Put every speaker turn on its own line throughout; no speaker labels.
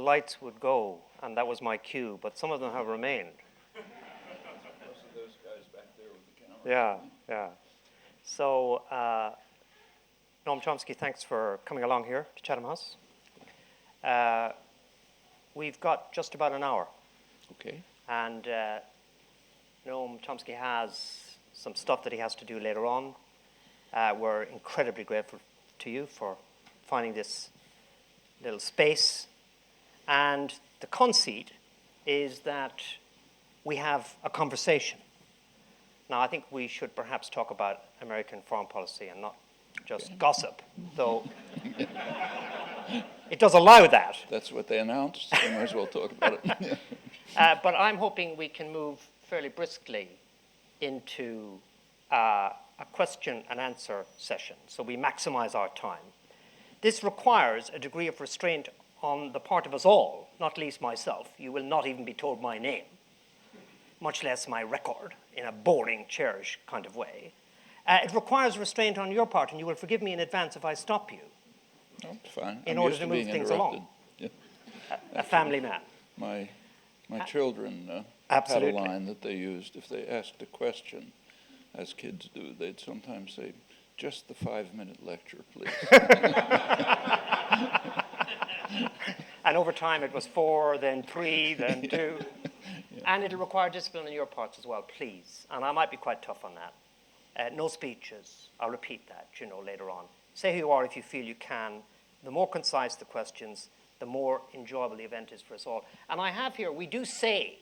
lights would go, and that was my cue, but some of them have remained.
Most of those guys back there with the camera.
Yeah. So, Noam Chomsky, thanks for coming along here to Chatham House. We've got just about an hour.
Okay.
And Noam Chomsky has some stuff that he has to do later on. We're incredibly grateful to you for finding this little space. And the conceit is that we have a conversation. Now, I think we should perhaps talk about American foreign policy and not just gossip, though it does allow that.
That's what they announced. So we might as well talk about it.
But I'm hoping we can move fairly briskly into a question and answer session, so we maximize our time. This requires a degree of restraint on the part of us all, not least myself. You will not even be told my name, much less my record, in a boring, cherished kind of way. It requires restraint on your part, and you will forgive me in advance if I stop you.
Oh, fine.
In order to move things along.
Yeah.
A family man.
My children had a line that they used. If they asked a question, as kids do, they'd sometimes say, "Just the 5-minute lecture, please."
And over time it was 4, then 3, then 2. Yeah. And it'll require discipline on your parts as well, please. And I might be quite tough on that. No speeches. I'll repeat that, later on. Say who you are if you feel you can. The more concise the questions, the more enjoyable the event is for us all. And I have here, we do say,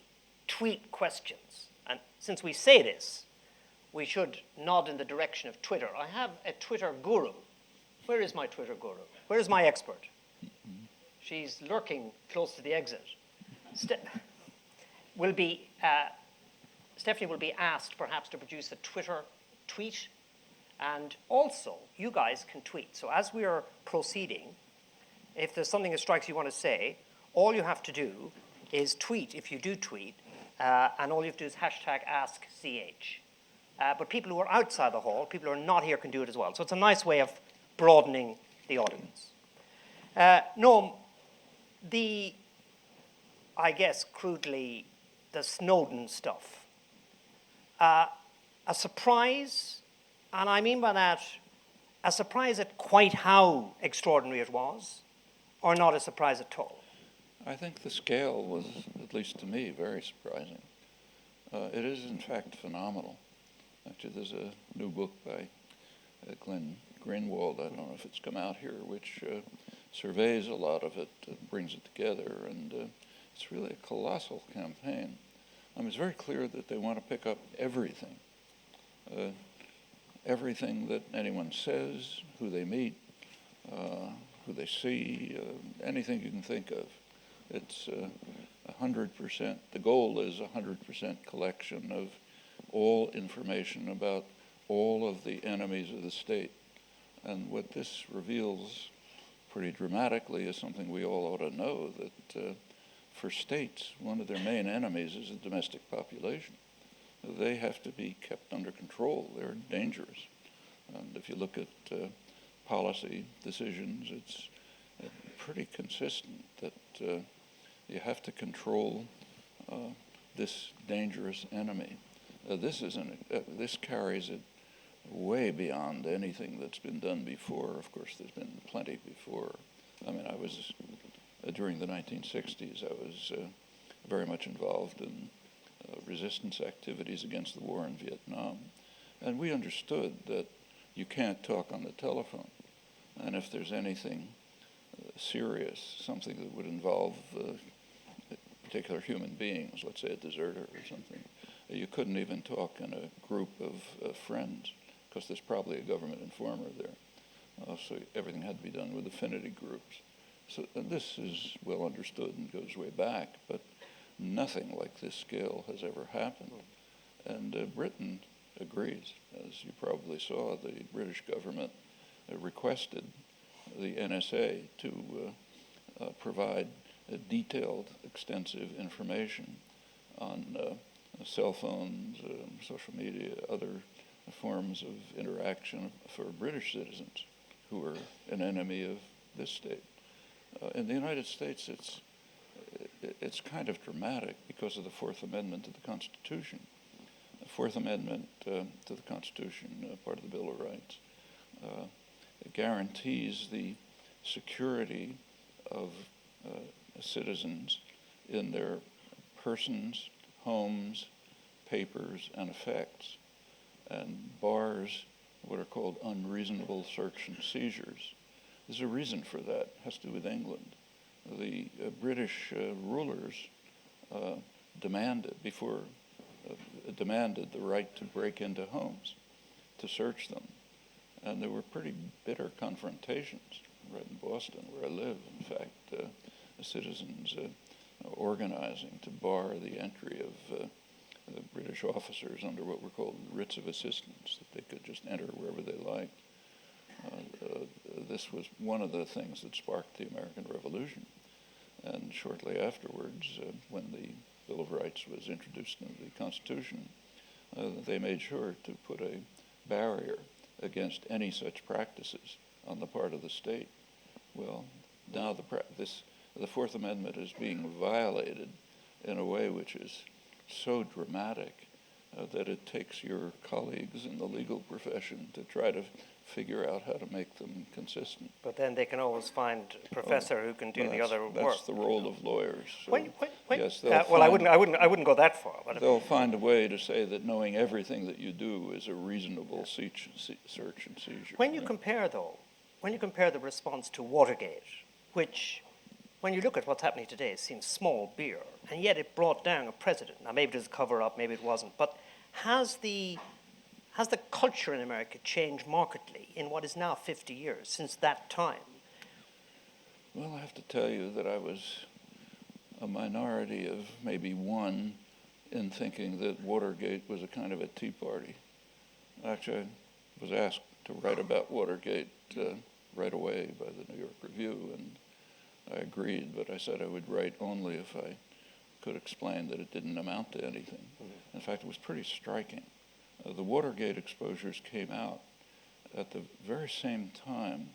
tweet questions. And since we say this, we should nod in the direction of Twitter. I have a Twitter guru. Where is my Twitter guru? Where is my expert? She's lurking close to the exit. Stephanie will be asked perhaps to produce a Twitter tweet. And also, you guys can tweet. So as we are proceeding, if there's something that strikes you want to say, all you have to do is tweet, if you do tweet, and all you have to do is #AskCH. But people who are outside the hall, people who are not here, can do it as well. So it's a nice way of broadening the audience. Noam, I guess crudely, the Snowden stuff. A surprise, and I mean by that, a surprise at quite how extraordinary it was, or not a surprise at all?
I think the scale was, at least to me, very surprising. It is, in fact, phenomenal. Actually, there's a new book by Glenn Greenwald, I don't know if it's come out here, which surveys a lot of it, brings it together, and it's really a colossal campaign. It's very clear that they want to pick up everything. Everything that anyone says, who they meet, who they see, anything you can think of. It's 100%. The goal is 100% collection of all information about all of the enemies of the state. And what this reveals pretty dramatically is something we all ought to know, that for states, one of their main enemies is the domestic population. They have to be kept under control. They're dangerous. And if you look at policy decisions, it's pretty consistent that you have to control this dangerous enemy. This carries it way beyond anything that's been done before. Of course, there's been plenty before. I was, during the 1960s, I was very much involved in resistance activities against the war in Vietnam. And we understood that you can't talk on the telephone. And if there's anything serious, something that would involve particular human beings, let's say a deserter or something, you couldn't even talk in a group of friends, because there's probably a government informer there. So everything had to be done with affinity groups. So this is well understood and goes way back, but nothing like this scale has ever happened. And Britain agrees. As you probably saw, the British government requested the NSA to provide detailed, extensive information on cell phones, social media, other forms of interaction for British citizens who are an enemy of this state. In the United States, it's it's kind of dramatic because of the Fourth Amendment to the Constitution. The Fourth Amendment to the Constitution, part of the Bill of Rights, it guarantees the security of citizens in their persons, homes, papers, and effects, and bars what are called unreasonable search and seizures. There's a reason for that. It has to do with England. The British rulers demanded the right to break into homes, to search them. And there were pretty bitter confrontations right in Boston, where I live. In fact, the citizens organizing to bar the entry of British officers under what were called writs of assistance, that they could just enter wherever they liked. This was one of the things that sparked the American Revolution. And shortly afterwards, when the Bill of Rights was introduced into the Constitution, they made sure to put a barrier against any such practices on the part of the state. Well, now the Fourth Amendment is being violated in a way which is so dramatic that it takes your colleagues in the legal profession to try to figure out how to make them consistent.
But then they can always find a professor who can do the other work.
That's the role of lawyers. So yes,
well, I wouldn't go that far. But
they'll find a way to say that knowing everything that you do is a reasonable search and seizure.
When you compare the response to Watergate, which, when you look at what's happening today, it seems small beer, and yet it brought down a president. Now, maybe it was a cover-up, maybe it wasn't, but has the culture in America changed markedly in what is now 50 years since that time?
Well, I have to tell you that I was a minority of maybe one in thinking that Watergate was a kind of a tea party. Actually, I was asked to write about Watergate right away by the New York Review, and I agreed, but I said I would write only if I could explain that it didn't amount to anything. In fact, it was pretty striking. The Watergate exposures came out at the very same time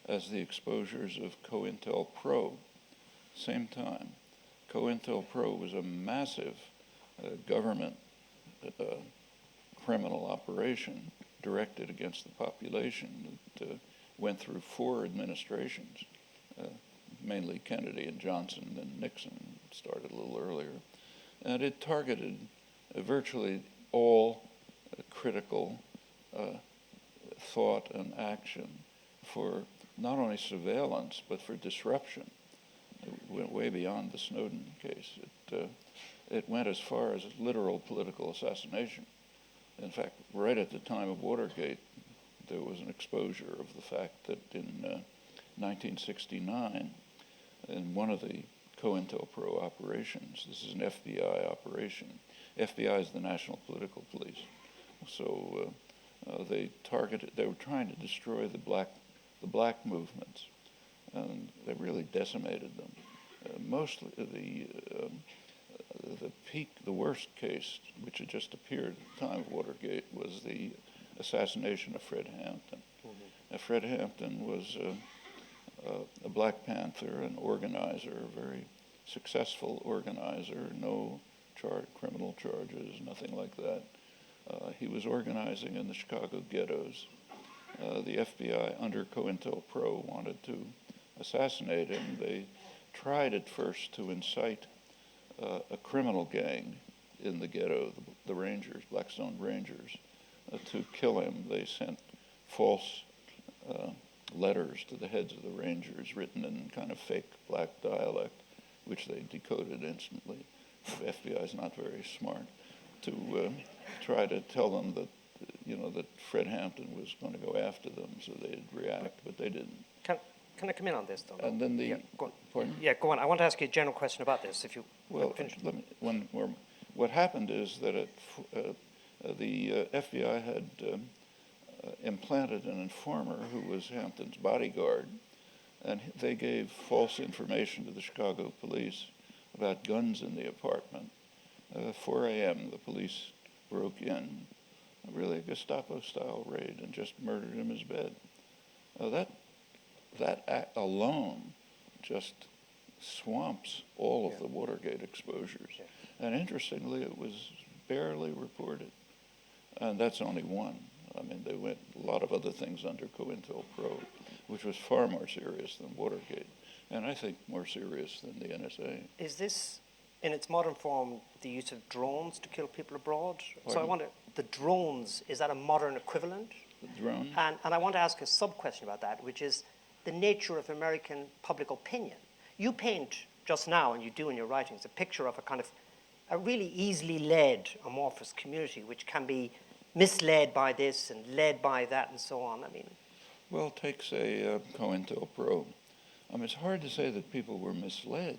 as the exposures of COINTELPRO. Same time. COINTELPRO was a massive government criminal operation directed against the population that went through 4 administrations, mainly Kennedy and Johnson and Nixon, started a little earlier. And it targeted virtually all critical thought and action for not only surveillance, but for disruption. It went way beyond the Snowden case. It went as far as literal political assassination. In fact, right at the time of Watergate, there was an exposure of the fact that in 1969, in one of the COINTELPRO operations, this is an FBI operation. FBI is the National Political Police. So they were trying to destroy the black movements, and they really decimated them. Mostly the worst case, which had just appeared at the time of Watergate, was the assassination of Fred Hampton. Mm-hmm. Fred Hampton was a Black Panther, an organizer, a very successful organizer, no criminal charges, nothing like that. He was organizing in the Chicago ghettos. The FBI, under COINTELPRO, wanted to assassinate him. They tried at first to incite a criminal gang in the ghetto, the Rangers, Blackstone Rangers, to kill him. They sent false letters to the heads of the Rangers written in kind of fake black dialect, which they decoded instantly. The FBI is not very smart, to try to tell them that, that Fred Hampton was going to go after them, so they'd react, but they didn't.
Can I come in on this, though?
And then
go on.
Pardon?
Yeah, go on. I want to ask you a general question about this, if you...
Well, what happened is that the FBI had implanted an informer who was Hampton's bodyguard, and they gave false information to the Chicago police about guns in the apartment. 4 a.m., the police broke in, really a Gestapo-style raid, and just murdered him in his bed. That act alone just swamps all of
Yeah.
the Watergate exposures.
Yeah.
And interestingly, it was barely reported. And that's only one. I mean, they went a lot of other things under COINTELPRO, which was far more serious than Watergate, and I think more serious than the NSA.
Is this, in its modern form, the use of drones to kill people abroad? So I
Pardon?
wonder, the drones, is that a modern equivalent?
The drone?
And I want to ask a sub-question about that, which is the nature of American public opinion. You paint just now, and you do in your writings, a picture of a kind of a really easily led amorphous community, which can be misled by this and led by that and so on. I mean,
Well, take, say, COINTELPRO. It's hard to say that people were misled.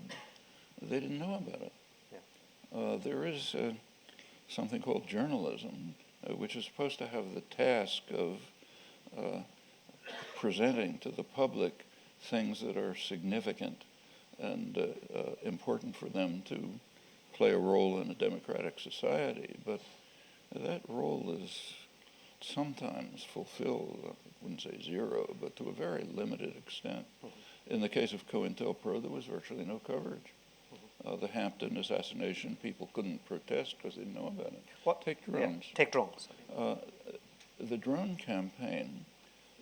They didn't know about it.
Yeah.
There is something called journalism, which is supposed to have the task of presenting to the public things that are significant and important for them to play a role in a democratic society. But that role is sometimes fulfilled, I wouldn't say zero, but to a very limited extent. In the case of COINTELPRO, there was virtually no coverage. The Hampton assassination, people couldn't protest because they didn't know about it. Take drones.
Yeah, take drones.
The drone campaign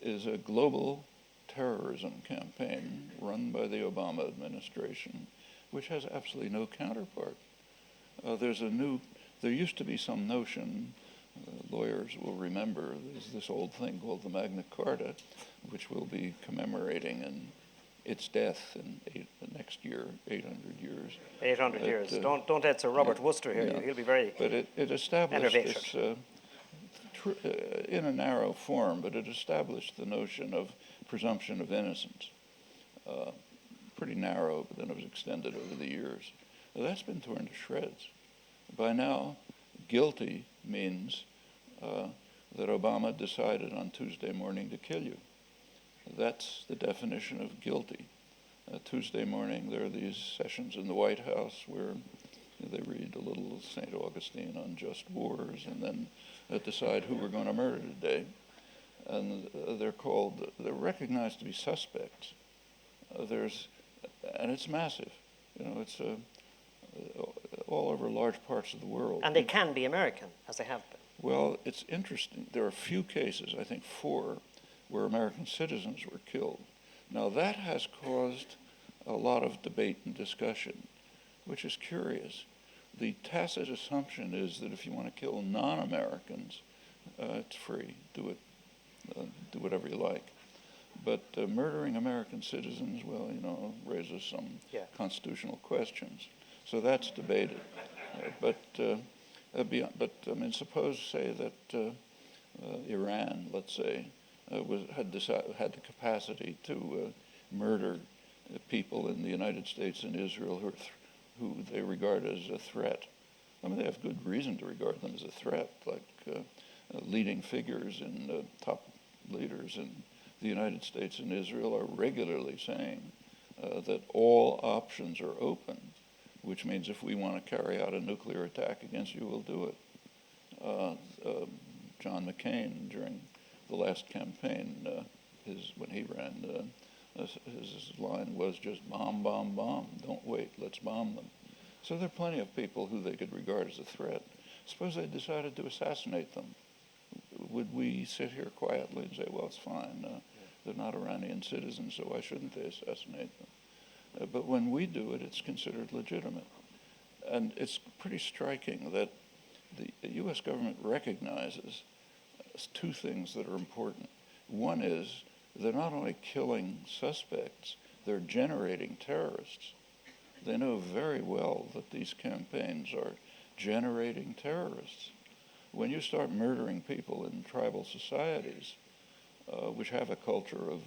is a global terrorism campaign run by the Obama administration, which has absolutely no counterpart. There used to be some notion, lawyers will remember, there's this old thing called the Magna Carta, which we'll be commemorating in its death in next year, 800 years.
800 years. Don't add Sir Robert Worcester here.
Yeah.
He'll be very
But it established
enervated.
this, in a narrow form, but it established the notion of presumption of innocence. Pretty narrow, but then it was extended over the years. Now, that's been torn to shreds. By now, guilty means that Obama decided on Tuesday morning to kill you. That's the definition of guilty. Tuesday morning, there are these sessions in the White House where they read a little St. Augustine on just wars and then decide who we're going to murder today. And they're recognized to be suspects. And it's massive. It's all over large parts of the world.
And they can be American, as they have been.
Well, it's interesting. There are a few cases, I think 4, where American citizens were killed. Now, that has caused a lot of debate and discussion, which is curious. The tacit assumption is that if you want to kill non-Americans, it's free. Do it. Do whatever you like. But murdering American citizens, well, raises some constitutional questions. So that's debated. Suppose, say, that Iran, let's say, had the capacity to murder people in the United States and Israel who they regard as a threat. They have good reason to regard them as a threat, like leading figures and top leaders in the United States and Israel are regularly saying that all options are open, which means if we want to carry out a nuclear attack against you, we'll do it. John McCain, during the last campaign, when he ran, his line was just bomb, bomb, bomb. Don't wait, let's bomb them. So there are plenty of people who they could regard as a threat. Suppose they decided to assassinate them. Would we sit here quietly and say, well, it's fine, they're not Iranian citizens, so why shouldn't they assassinate them? But when we do it, it's considered legitimate. And it's pretty striking that the U.S. government recognizes 2 things that are important. One is they're not only killing suspects, they're generating terrorists. They know very well that these campaigns are generating terrorists. When you start murdering people in tribal societies, which have a culture of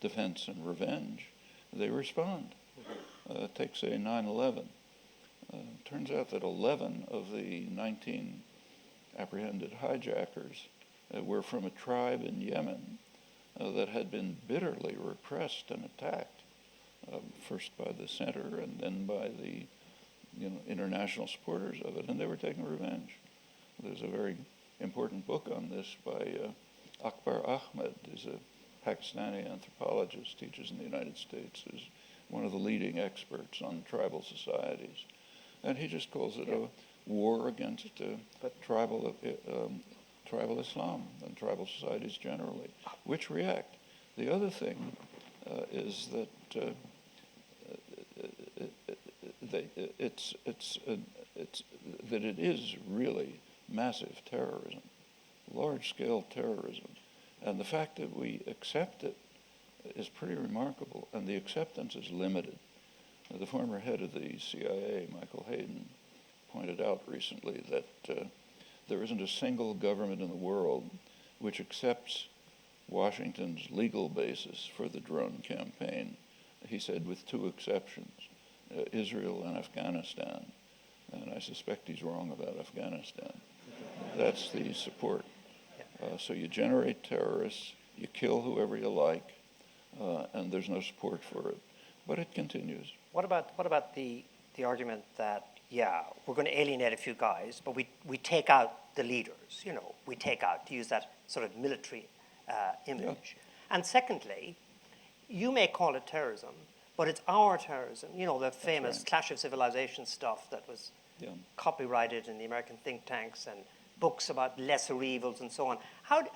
defense and revenge, they respond. Take, say, 9/11. Turns out that 11 of the 19 apprehended hijackers were from a tribe in Yemen that had been bitterly repressed and attacked, first by the center and then by the international supporters of it, and they were taking revenge. There's a very important book on this by Akbar Ahmed, who's a Pakistani anthropologist, teaches in the United States, who's one of the leading experts on tribal societies. And he just calls it a war against tribal Islam and tribal societies generally, which react. The other thing is that that it is really massive terrorism, large-scale terrorism, and the fact that we accept it is pretty remarkable, and the acceptance is limited. The former head of the CIA, Michael Hayden, pointed out recently that there isn't a single government in the world which accepts Washington's legal basis for the drone campaign, he said, with two exceptions, Israel and Afghanistan. And I suspect he's wrong about Afghanistan. That's the support. So you generate terrorists, you kill whoever you like, and there's no support for it. But it continues.
What about the argument that, yeah, we're going to alienate a few guys, but we take out the leaders, we take out, to use that sort of military image. Yeah. And secondly, you may call it terrorism, but it's our terrorism. The famous Clash of Civilization stuff that was copyrighted in the American think tanks and books about lesser evils and so on.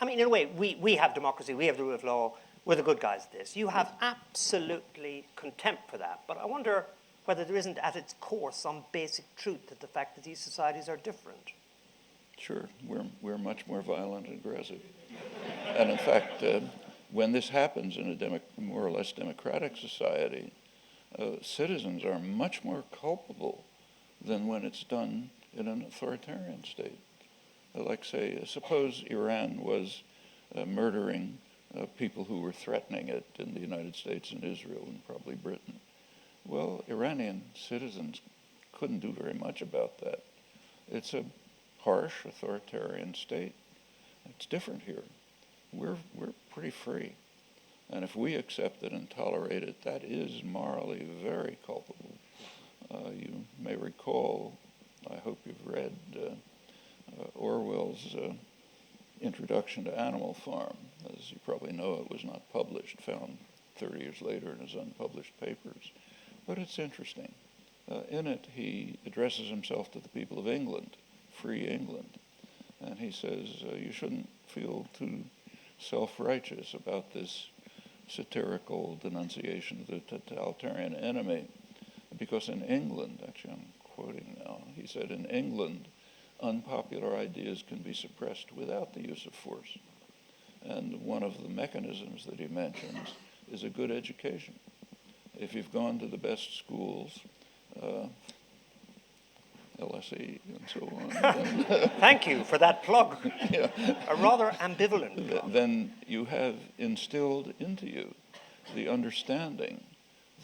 In a way, we have democracy, we have the rule of law, we're the good guys at this. You have absolutely contempt for that, but I wonder whether there isn't at its core some basic truth that the fact that these societies are different.
Sure, we're much more violent and aggressive. And in fact, when this happens in a more or less democratic society, citizens are much more culpable than when it's done in an authoritarian state. Like, say, suppose Iran was murdering people who were threatening it in the United States and Israel and probably Britain. Well, Iranian citizens couldn't do very much about that. It's a harsh authoritarian state. It's different here. We're pretty free. And if we accept it and tolerate it, that is morally very culpable. You may recall, I hope you've read Orwell's introduction to Animal Farm. As you probably know, it was not published, found 30 years later in his unpublished papers. But it's interesting. In it, he addresses himself to the people of England, free England. And he says, you shouldn't feel too self-righteous about this satirical denunciation of the totalitarian enemy. Because in England, actually I'm quoting now, he said, in England, unpopular ideas can be suppressed without the use of force. And one of the mechanisms that he mentions is a good education. If you've gone to the best schools, LSE and so on.
Thank you for that plug.
Yeah.
A rather ambivalent plug.
Then you have instilled into you the understanding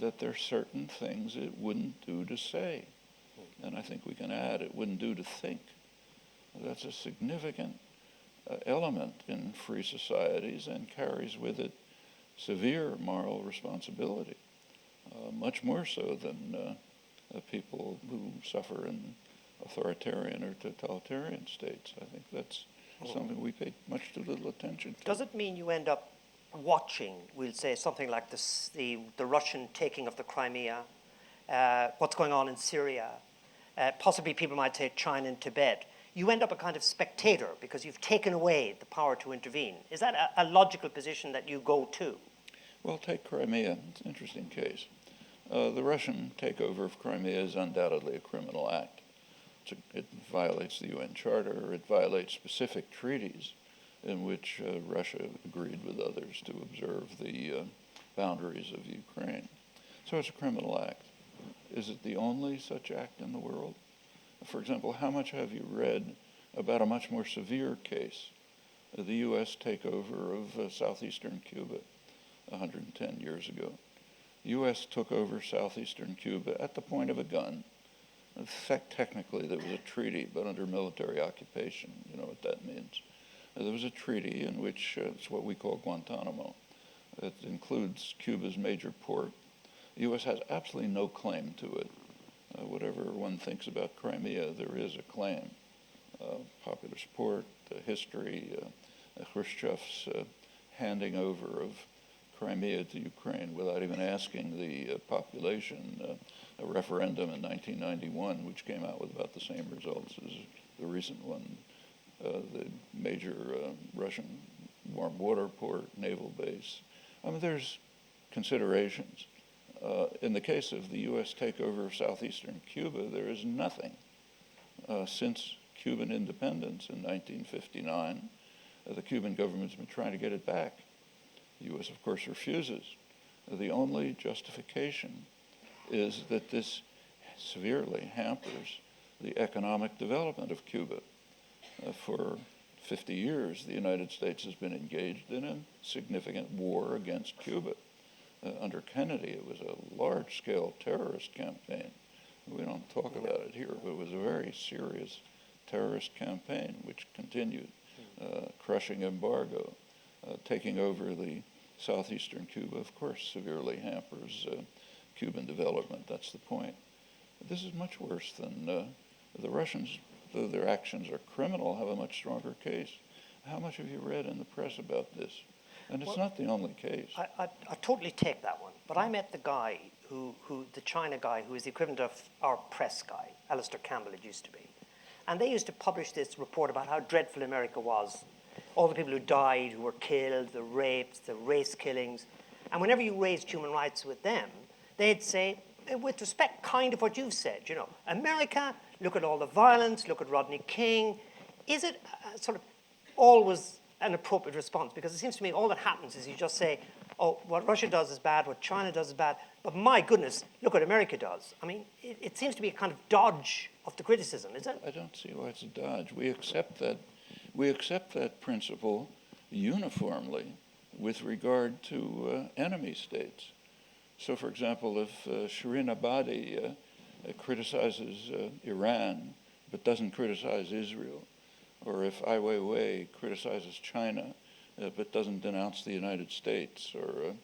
that there are certain things it wouldn't do to say. And I think we can add, it wouldn't do to think. That's a significant element in free societies and carries with it severe moral responsibility, much more so than people who suffer in authoritarian or totalitarian states. I think that's something we pay much too little attention to.
Does it mean you end up watching, we'll say, something like the Russian taking of the Crimea, what's going on in Syria, possibly people might say China and Tibet? You end up a kind of spectator because you've taken away the power to intervene. Is that a logical position that you go to?
Well, take Crimea. It's an interesting case. The Russian takeover of Crimea is undoubtedly a criminal act. It violates the UN Charter. It violates specific treaties in which Russia agreed with others to observe the boundaries of Ukraine. So it's a criminal act. Is it the only such act in the world? For example, how much have you read about a much more severe case, the U.S. takeover of southeastern Cuba 110 years ago? The U.S. took over southeastern Cuba at the point of a gun. In fact, technically, there was a treaty, but under military occupation. You know what that means. There was a treaty in which it's what we call Guantanamo. It includes Cuba's major port. The U.S. has absolutely no claim to it. Whatever one thinks about Crimea, there is a claim. Popular support, history, Khrushchev's handing over of Crimea to Ukraine without even asking the population. A referendum in 1991, which came out with about the same results as the recent one, the major Russian warm water port, naval base. I mean, there's considerations. In the case of the U.S. takeover of southeastern Cuba, there is nothing since Cuban independence in 1959. The Cuban government's been trying to get it back. The U.S., of course, refuses. The only justification is that this severely hampers the economic development of Cuba. For 50 years, the United States has been engaged in a significant war against Cuba. Under Kennedy, it was a large-scale terrorist campaign. We don't talk about it here, but it was a very serious terrorist campaign which continued, crushing embargo, taking over the southeastern Cuba, of course, severely hampers Cuban development. That's the point. But this is much worse than the Russians, though their actions are criminal, have a much stronger case. How much have you read in the press about this? And it's not the only case.
I totally take that one, but I met the guy the China guy who is the equivalent of our press guy, Alistair Campbell it used to be. And they used to publish this report about how dreadful America was. All the people who died, who were killed, the rapes, the race killings. And whenever you raised human rights with them, they'd say, with respect, kind of what you've said, you know, America, look at all the violence, look at Rodney King. Is it sort of always an appropriate response? Because it seems to me all that happens is you just say, oh, what Russia does is bad, what China does is bad, but my goodness, look what America does. I mean, it seems to be a kind of dodge of the criticism, is it?
I don't see why it's a dodge. We accept that principle uniformly with regard to enemy states. So, for example, if Shirin Ebadi criticizes Iran but doesn't criticize Israel, or if Ai Weiwei criticizes China but doesn't denounce the United States, or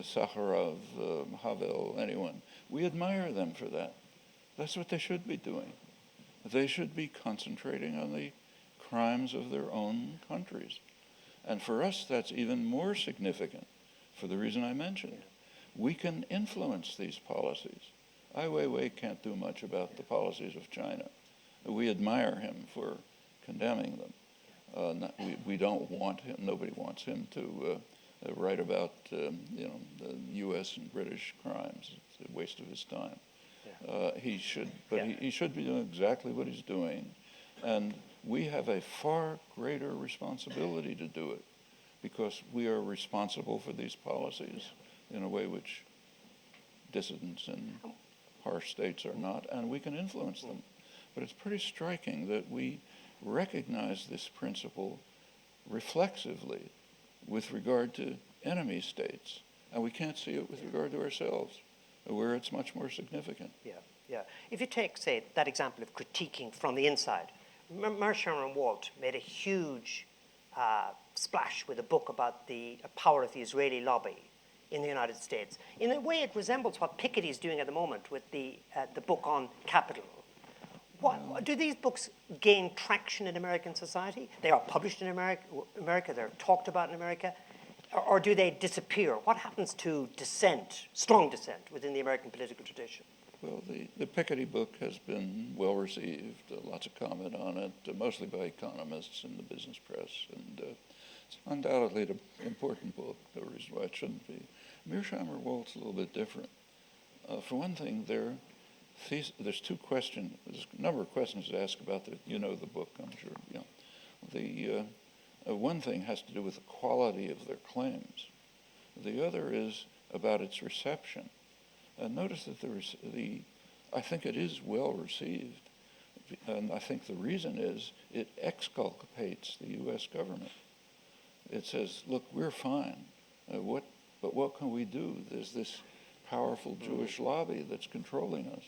Sakharov, Havel, anyone, we admire them for that. That's what they should be doing. They should be concentrating on the crimes of their own countries. And for us, that's even more significant for the reason I mentioned. We can influence these policies. Ai Weiwei can't do much about the policies of China. We admire him for condemning them. We don't want him, nobody wants him to write about the U.S. and British crimes. It's a waste of his time. He should be doing exactly what he's doing. And we have a far greater responsibility to do it because we are responsible for these policies in a way which dissidents in harsh states are not, and we can influence them. But it's pretty striking that we recognize this principle reflexively with regard to enemy states, and we can't see it with regard to ourselves, where it's much more significant.
Yeah. If you take, say, that example of critiquing from the inside, Mercer and Walt made a huge splash with a book about the power of the Israeli lobby in the United States. In a way, it resembles what Piketty is doing at the moment with the book on capital. Do these books gain traction in American society? They are published in America, they're talked about in America, or do they disappear? What happens to dissent, strong dissent, within the American political tradition?
Well, the Piketty book has been well received, lots of comment on it, mostly by economists in the business press, and it's undoubtedly an important book, no reason why it shouldn't be. Mearsheimer Walt's a little bit different. For one thing, there's two questions, there's a number of questions to ask about the book, I'm sure. The one thing has to do with the quality of their claims. The other is about its reception. Notice that I think it is well received, and I think the reason is it exculpates the U.S. government. It says, look, we're fine, but what can we do? There's this powerful Jewish lobby that's controlling us.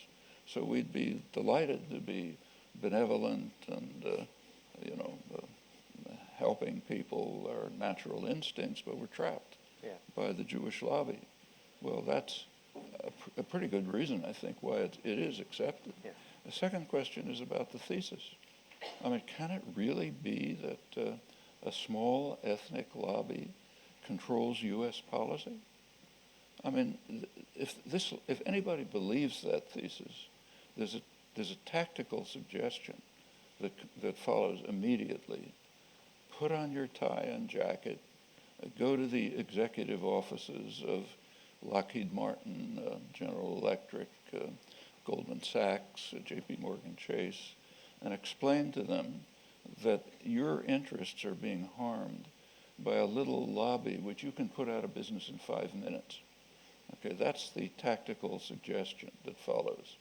So we'd be delighted to be benevolent and, helping people, our natural instincts, but we're trapped by the Jewish lobby. Well, that's a pretty good reason, I think, why it is accepted. Yeah. The second question is about the thesis. I mean, can it really be that a small ethnic lobby controls U.S. policy? I mean, if anybody believes that thesis, there's a tactical suggestion that follows immediately. Put on your tie and jacket, go to the executive offices of Lockheed Martin, General Electric, Goldman Sachs, J.P. Morgan Chase, and explain to them that your interests are being harmed by a little lobby which you can put out of business in 5 minutes. Okay, that's the tactical suggestion that follows.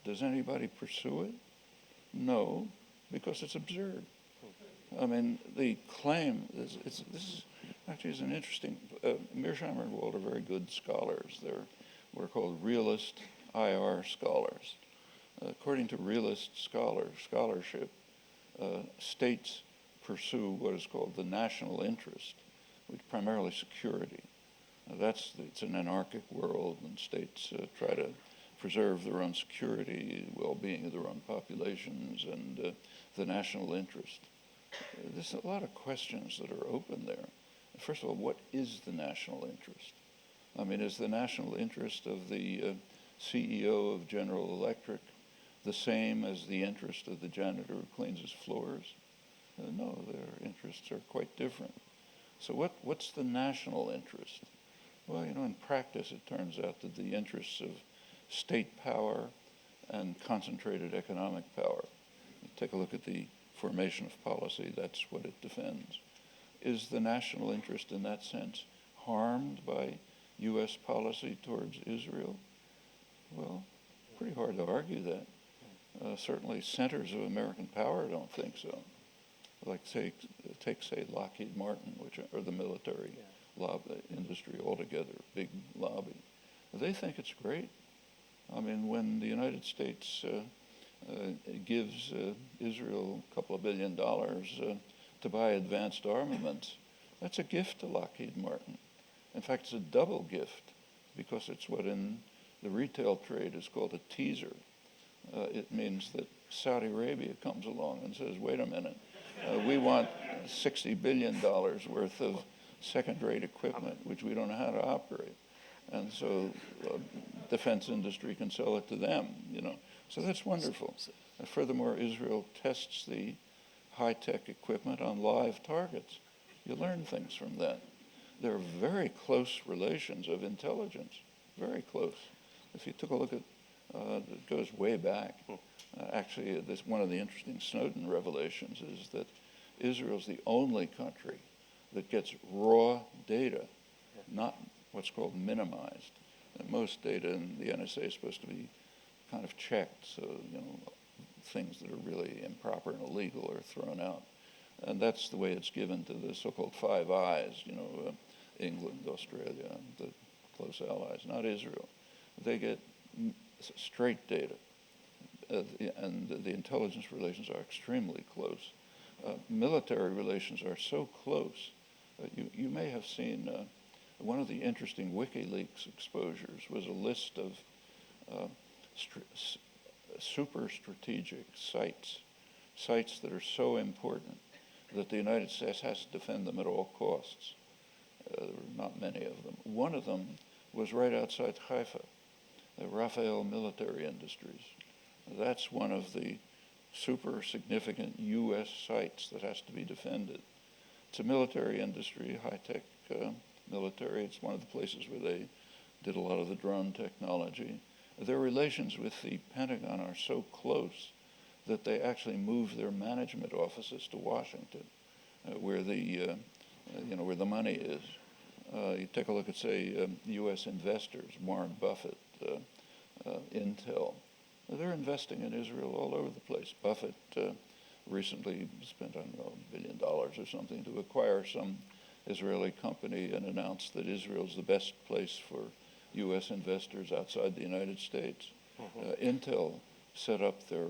Does anybody pursue it? No, because it's absurd. I mean, the claim, this is actually is an interesting, Mearsheimer and Wald are very good scholars. They're what are called realist IR scholars. According to realist scholarship, states pursue what is called the national interest, which is primarily security. It's an anarchic world, and states try to preserve their own security, well-being of their own populations, and the national interest. There's a lot of questions that are open there. First of all, what is the national interest? I mean, is the national interest of the CEO of General Electric the same as the interest of the janitor who cleans his floors? No, their interests are quite different. So what's the national interest? Well, in practice, it turns out that the interests of state power and concentrated economic power. Take a look at the formation of policy, that's what it defends. Is the national interest in that sense harmed by U.S. policy towards Israel? Well, pretty hard to argue that. Certainly centers of American power don't think so. Like take Lockheed Martin, which are the military lobby industry altogether, big lobby. They think it's great. I mean, when the United States gives Israel a couple of $2 billion to buy advanced armaments, that's a gift to Lockheed Martin. In fact, it's a double gift because it's what in the retail trade is called a teaser. It means that Saudi Arabia comes along and says, wait a minute, we want $60 billion worth of second-rate equipment, which we don't know how to operate. And so defense industry can sell it to them, So that's wonderful. Furthermore, Israel tests the high-tech equipment on live targets. You learn things from that. There are very close relations of intelligence, very close. If you took a look at, it goes way back. Actually, one of the interesting Snowden revelations is that Israel's the only country that gets raw data, not what's called minimized. And most data in the NSA is supposed to be kind of checked, so things that are really improper and illegal are thrown out. And that's the way it's given to the so-called Five Eyes, England, Australia, the close allies, not Israel. They get straight data, and the intelligence relations are extremely close. Military relations are so close. You may have seen one of the interesting WikiLeaks exposures was a list of super strategic sites that are so important that the United States has to defend them at all costs. There were not many of them. One of them was right outside Haifa, Rafael Military Industries. That's one of the super significant U.S. sites that has to be defended. It's a military industry, high-tech military. It's one of the places where they did a lot of the drone technology. Their relations with the Pentagon are so close that they actually moved their management offices to Washington, where the money is. You take a look at, say, U.S. investors, Warren Buffett, Intel. They're investing in Israel all over the place. Buffett recently spent, $1 billion or something to acquire some Israeli company and announced that Israel's the best place for U.S. investors outside the United States. Intel set up their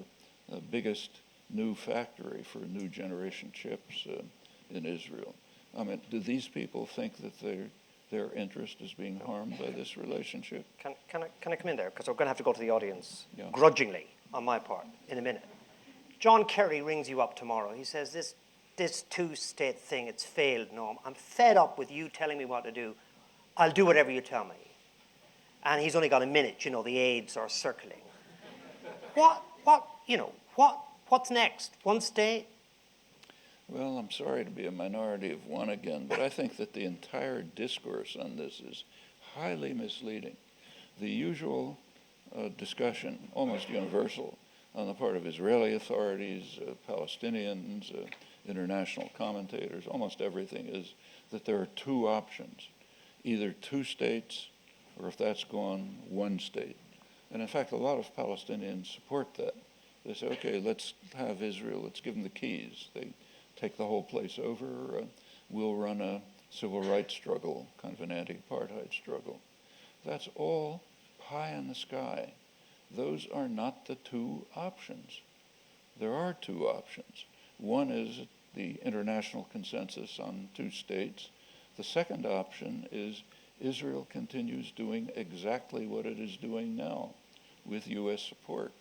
biggest new factory for new generation chips in Israel. I mean, do these people think that their interest is being harmed by this relationship?
Can I come in there? Because we're going to have to go to the audience,
Yeah.
grudgingly, on my part, in a minute. John Kerry rings you up tomorrow. He says, this this two-state thing, it's failed, Norm. I'm fed up with you telling me what to do. I'll do whatever you tell me. And he's only got a minute, the aides are circling. What's next? One state?
Well, I'm sorry to be a minority of one again, but I think that the entire discourse on this is highly misleading. The usual discussion, almost universal, on the part of Israeli authorities, Palestinians, international commentators, almost everything, is that there are two options, either two states, or if that's gone, one state. And in fact, a lot of Palestinians support that. They say, okay, let's have Israel, let's give them the keys. They take the whole place over, we'll run a civil rights struggle, kind of an anti-apartheid struggle. That's all pie in the sky. Those are not the two options. There are two options. One is the international consensus on two states. The second option is Israel continues doing exactly what it is doing now with U.S. support.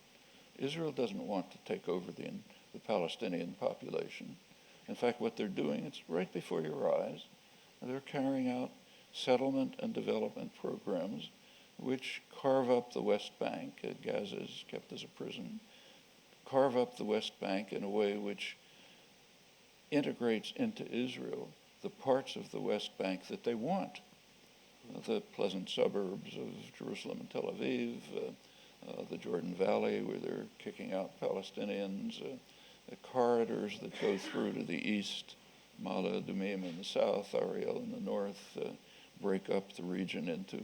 Israel doesn't want to take over the Palestinian population. In fact, what they're doing, it's right before your eyes. They're carrying out settlement and development programs which carve up the West Bank. Gaza is kept as a prison. Carve up the West Bank in a way which integrates into Israel the parts of the West Bank that they want. The pleasant suburbs of Jerusalem and Tel Aviv, the Jordan Valley where they're kicking out Palestinians, the corridors that go through to the east, Mala Adumim in the south, Ariel in the north, break up the region into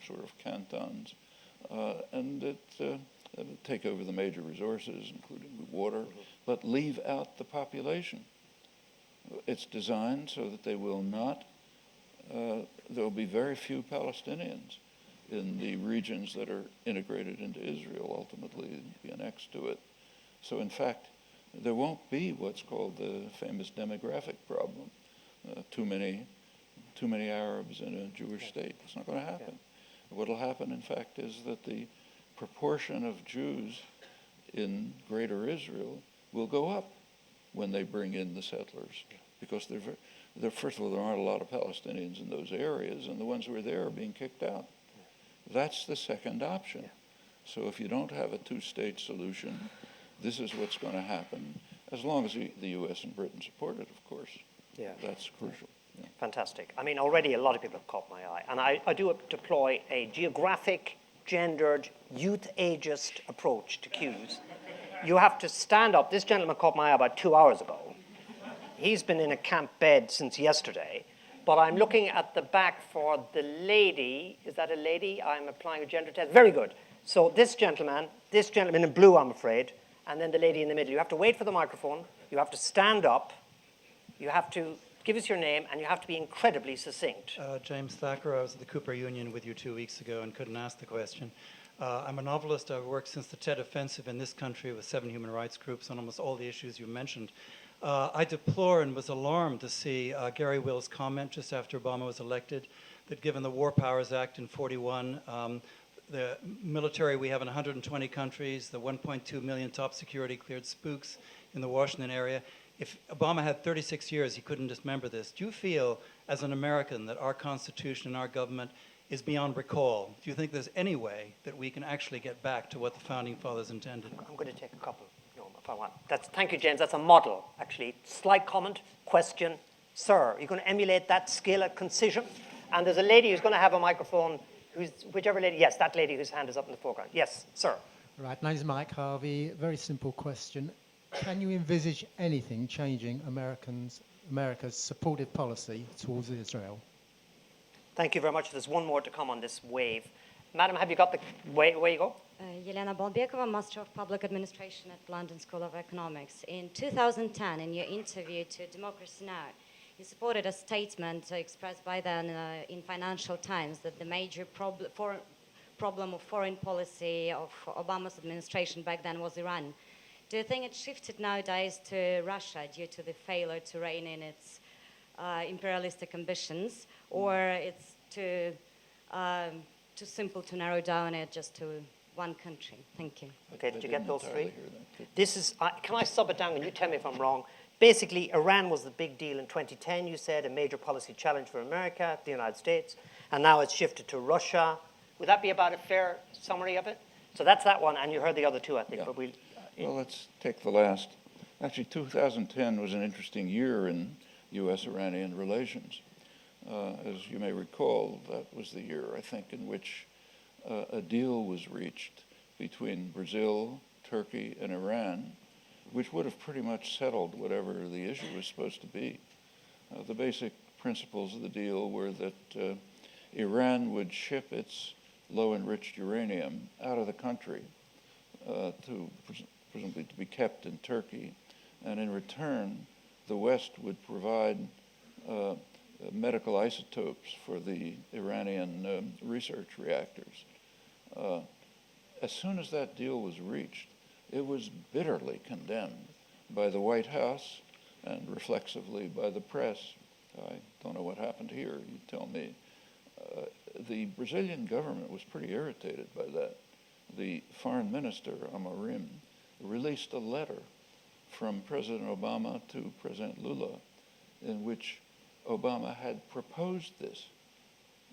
sort of cantons, and take over the major resources, including water, but leave out the population. It's designed so that they will not, there will be very few Palestinians in the regions that are integrated into Israel, ultimately be annexed to it. So in fact, there won't be what's called the famous demographic problem. Too many Arabs in a Jewish state. It's not going to happen. What will happen, in fact, is that the proportion of Jews in greater Israel will go up when they bring in the settlers, because first of all, there aren't a lot of Palestinians in those areas, and the ones who are there are being kicked out. That's the second option. So if you don't have a two-state solution, this is what's going to happen, as long as the U.S. and Britain support it, of course.
Yeah.
That's crucial. Yeah.
Fantastic. I mean, already a lot of people have caught my eye. And I do deploy a geographic, gendered, youth ageist approach to cues. You have to stand up. This gentleman caught my eye about 2 hours ago. He's been in a camp bed since yesterday. But I'm looking at the back for the lady. Is that a lady? I'm applying a gender test. Very good. So this gentleman in blue, I'm afraid, and then the lady in the middle. You have to wait for the microphone. You have to stand up. You have to give us your name, and you have to be incredibly succinct.
James Thacker. I was at the Cooper Union with you 2 weeks ago and couldn't ask the question. I'm a novelist. I've worked since the Tet Offensive in this country with 7 human rights groups on almost all the issues you mentioned. I deplore and was alarmed to see Gary Will's comment just after Obama was elected that given the War Powers Act in 41, the military we have in 120 countries, the 1.2 million top security cleared spooks in the Washington area, if Obama had 36 years, he couldn't dismember this. Do you feel, as an American, that our Constitution and our government is beyond recall? Do you think there's any way that we can actually get back to what the Founding Fathers intended?
I'm going to take a couple, if I want. Thank you, James. That's a model, actually. Slight comment, question. Sir, you're going to emulate that skill at concision? And there's a lady who's going to have a microphone, whichever lady, yes, that lady whose hand is up in the foreground. Yes, sir.
Right, my name is Mike Harvey. Very simple question. Can you envisage anything changing America's supportive policy towards Israel?
Thank you very much. There's one more to come on this wave. Madam, have you got the way you go?
Yelena Balbekova, Master of Public Administration at London School of Economics. In 2010, in your interview to Democracy Now!, you supported a statement expressed by then in Financial Times that the major problem of foreign policy of Obama's administration back then was Iran. Do you think it shifted nowadays to Russia due to the failure to rein in its imperialistic ambitions, or it's too simple to narrow down it just to one country? Thank you.
Okay, did you get those three? This is, can I sub it down and you tell me if I'm wrong? basically, Iran was the big deal in 2010, you said, a major policy challenge for America, the United States, and now it's shifted to Russia. Would that be about a fair summary of it? So that's that one, and you heard the other two, I think.
Yeah.
But
Well, let's take the last. Actually, 2010 was an interesting year in U.S.-Iranian relations. As you may recall, that was the year, I think, in which a deal was reached between Brazil, Turkey, and Iran, which would have pretty much settled whatever the issue was supposed to be. The basic principles of the deal were that Iran would ship its low-enriched uranium out of the country presumably to be kept in Turkey, and in return, the West would provide medical isotopes for the Iranian research reactors. As soon as that deal was reached, it was bitterly condemned by the White House and reflexively by the press. I don't know what happened here, you tell me. The Brazilian government was pretty irritated by that. The foreign minister, Amorim, released a letter from President Obama to President Lula in which Obama had proposed this,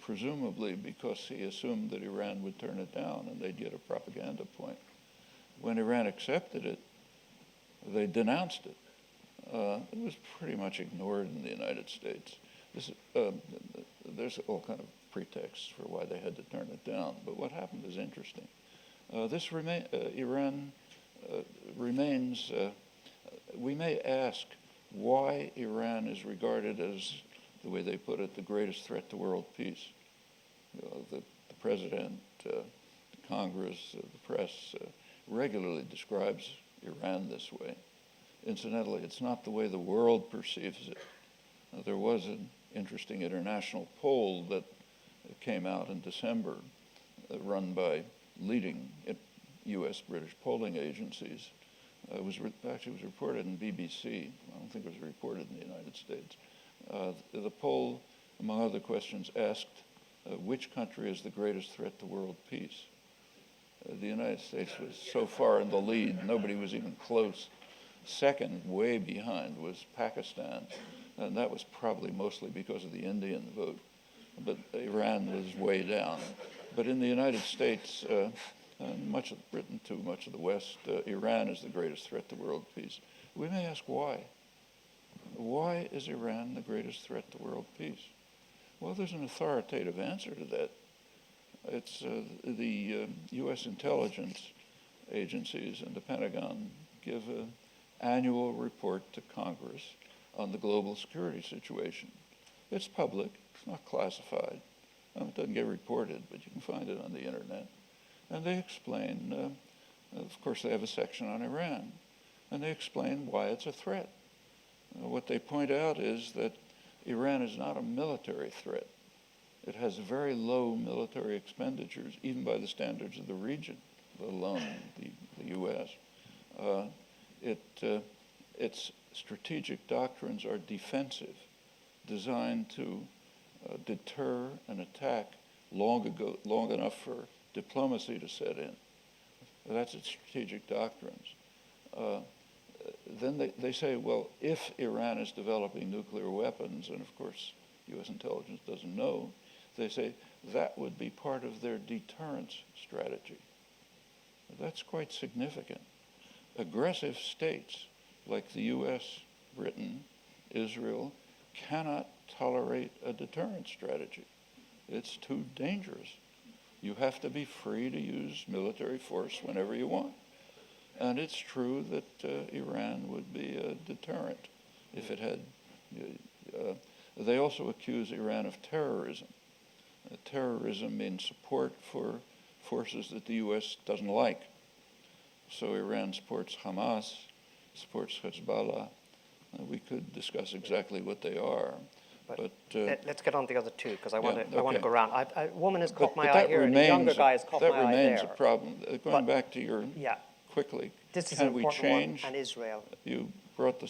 presumably because he assumed that Iran would turn it down and they'd get a propaganda point. When Iran accepted it, they denounced it. It was pretty much ignored in the United States. There's all kind of pretexts for why they had to turn it down, but what happened is interesting. Iran remains, we may ask why Iran is regarded as, the way they put it, the greatest threat to world peace. The president, the Congress, the press regularly describes Iran this way. Incidentally, it's not the way the world perceives it. There was an interesting international poll that came out in December, run by leading U.S. British polling agencies. It was reported in BBC. I don't think it was reported in the United States. The poll, among other questions, asked which country is the greatest threat to world peace. The United States was so far in the lead, nobody was even close. Second, way behind, was Pakistan, and that was probably mostly because of the Indian vote. But Iran was way down. But in the United States, much of Britain too, much of the West, Iran is the greatest threat to world peace. We may ask why. Why is Iran the greatest threat to world peace? Well, there's an authoritative answer to that. It's the U.S. intelligence agencies and the Pentagon give an annual report to Congress on the global security situation. It's public, it's not classified. It doesn't get reported, but you can find it on the internet. And they explain, of course they have a section on Iran, and they explain why it's a threat. What they point out is that Iran is not a military threat. It has very low military expenditures, even by the standards of the region, let alone the U.S. Its strategic doctrines are defensive, designed to deter an attack long enough for diplomacy to set in. That's its strategic doctrines. Then they say, well, if Iran is developing nuclear weapons, and of course U.S. intelligence doesn't know, they say that would be part of their deterrence strategy. That's quite significant. Aggressive states like the U.S., Britain, Israel, cannot tolerate a deterrent strategy. It's too dangerous. You have to be free to use military force whenever you want. And it's true that Iran would be a deterrent if it had. They also accuse Iran of terrorism. Terrorism means support for forces that the U.S. doesn't like. So Iran supports Hamas, supports Hezbollah. We could discuss exactly what they are. But
let's get on to the other two, because I want to
okay.
go around. A woman has caught my
but
eye here, and a younger guy has caught my eye there.
That remains a problem. Going back to your, quickly,
this is
can
an
we
important
change?
one, and Israel.
You brought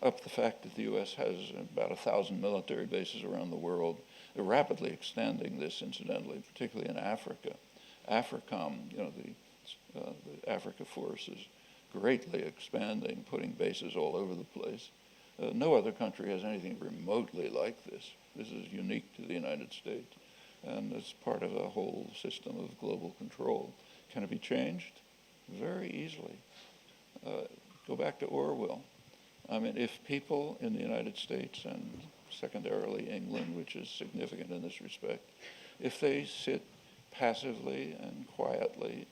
up the fact that the U.S. has about 1,000 military bases around the world. They're rapidly extending this, incidentally, particularly in Africa. AFRICOM, the Africa forces, greatly expanding, putting bases all over the place. No other country has anything remotely like this. This is unique to the United States, and it's part of a whole system of global control. Can it be changed? Very easily. Go back to Orwell. I mean, if people in the United States and secondarily England, which is significant in this respect, if they sit passively and quietly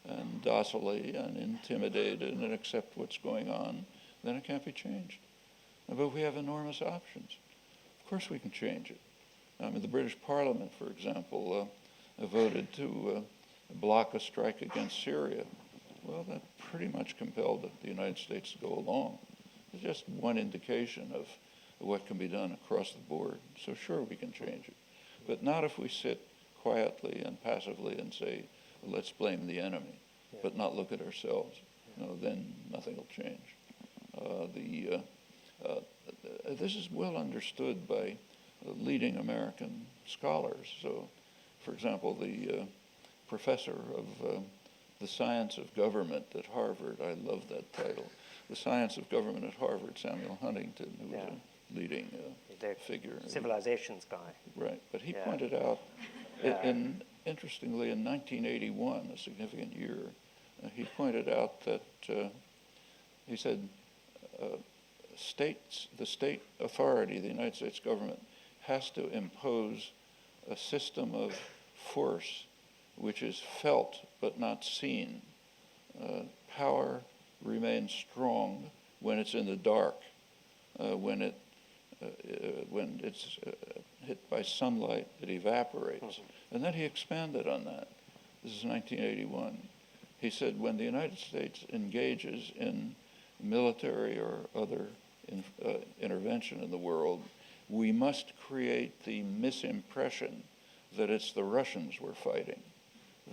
and docilely and intimidated and accept what's going on, then it can't be changed. But we have enormous options. Of course we can change it. I mean, the British Parliament, for example, voted to block a strike against Syria. Well, that pretty much compelled the United States to go along. It's just one indication of what can be done across the board. So sure, we can change it. But not if we sit quietly and passively and say, well, let's blame the enemy, but not look at ourselves. Then nothing will change. This is well understood by leading American scholars. So, for example, the professor of the science of government at Harvard, I love that title, the science of government at Harvard, Samuel Huntington, who was a leading figure.
Civilizations guy.
Right, but he pointed out, interestingly, in 1981, a significant year, he pointed out that, he said, the state authority, the United States government, has to impose a system of force which is felt but not seen. Power remains strong when it's in the dark, when it's hit by sunlight, it evaporates. Mm-hmm. And then he expanded on that. This is 1981. He said, when the United States engages in military or other intervention in the world, we must create the misimpression that it's the Russians we're fighting.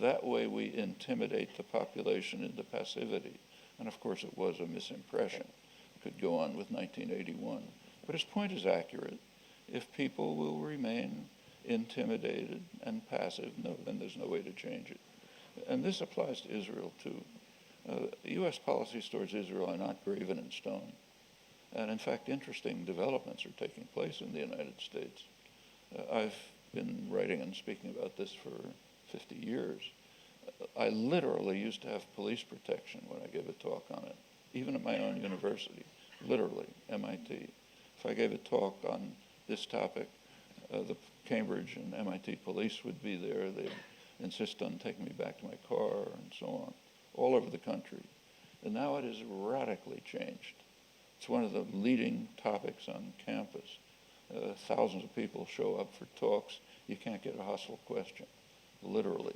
That way we intimidate the population into passivity. And of course it was a misimpression. Could go on with 1981. But his point is accurate. If people will remain intimidated and passive, then there's no way to change it. And this applies to Israel too. U.S. policies towards Israel are not graven in stone. And in fact, interesting developments are taking place in the United States. I've been writing and speaking about this for 50 years. I literally used to have police protection when I gave a talk on it, even at my own university, literally, MIT. If I gave a talk on this topic, the Cambridge and MIT police would be there. They'd insist on taking me back to my car and so on, all over the country. And now it has radically changed. It's one of the leading topics on campus. Thousands of people show up for talks. You can't get a hostile question, literally.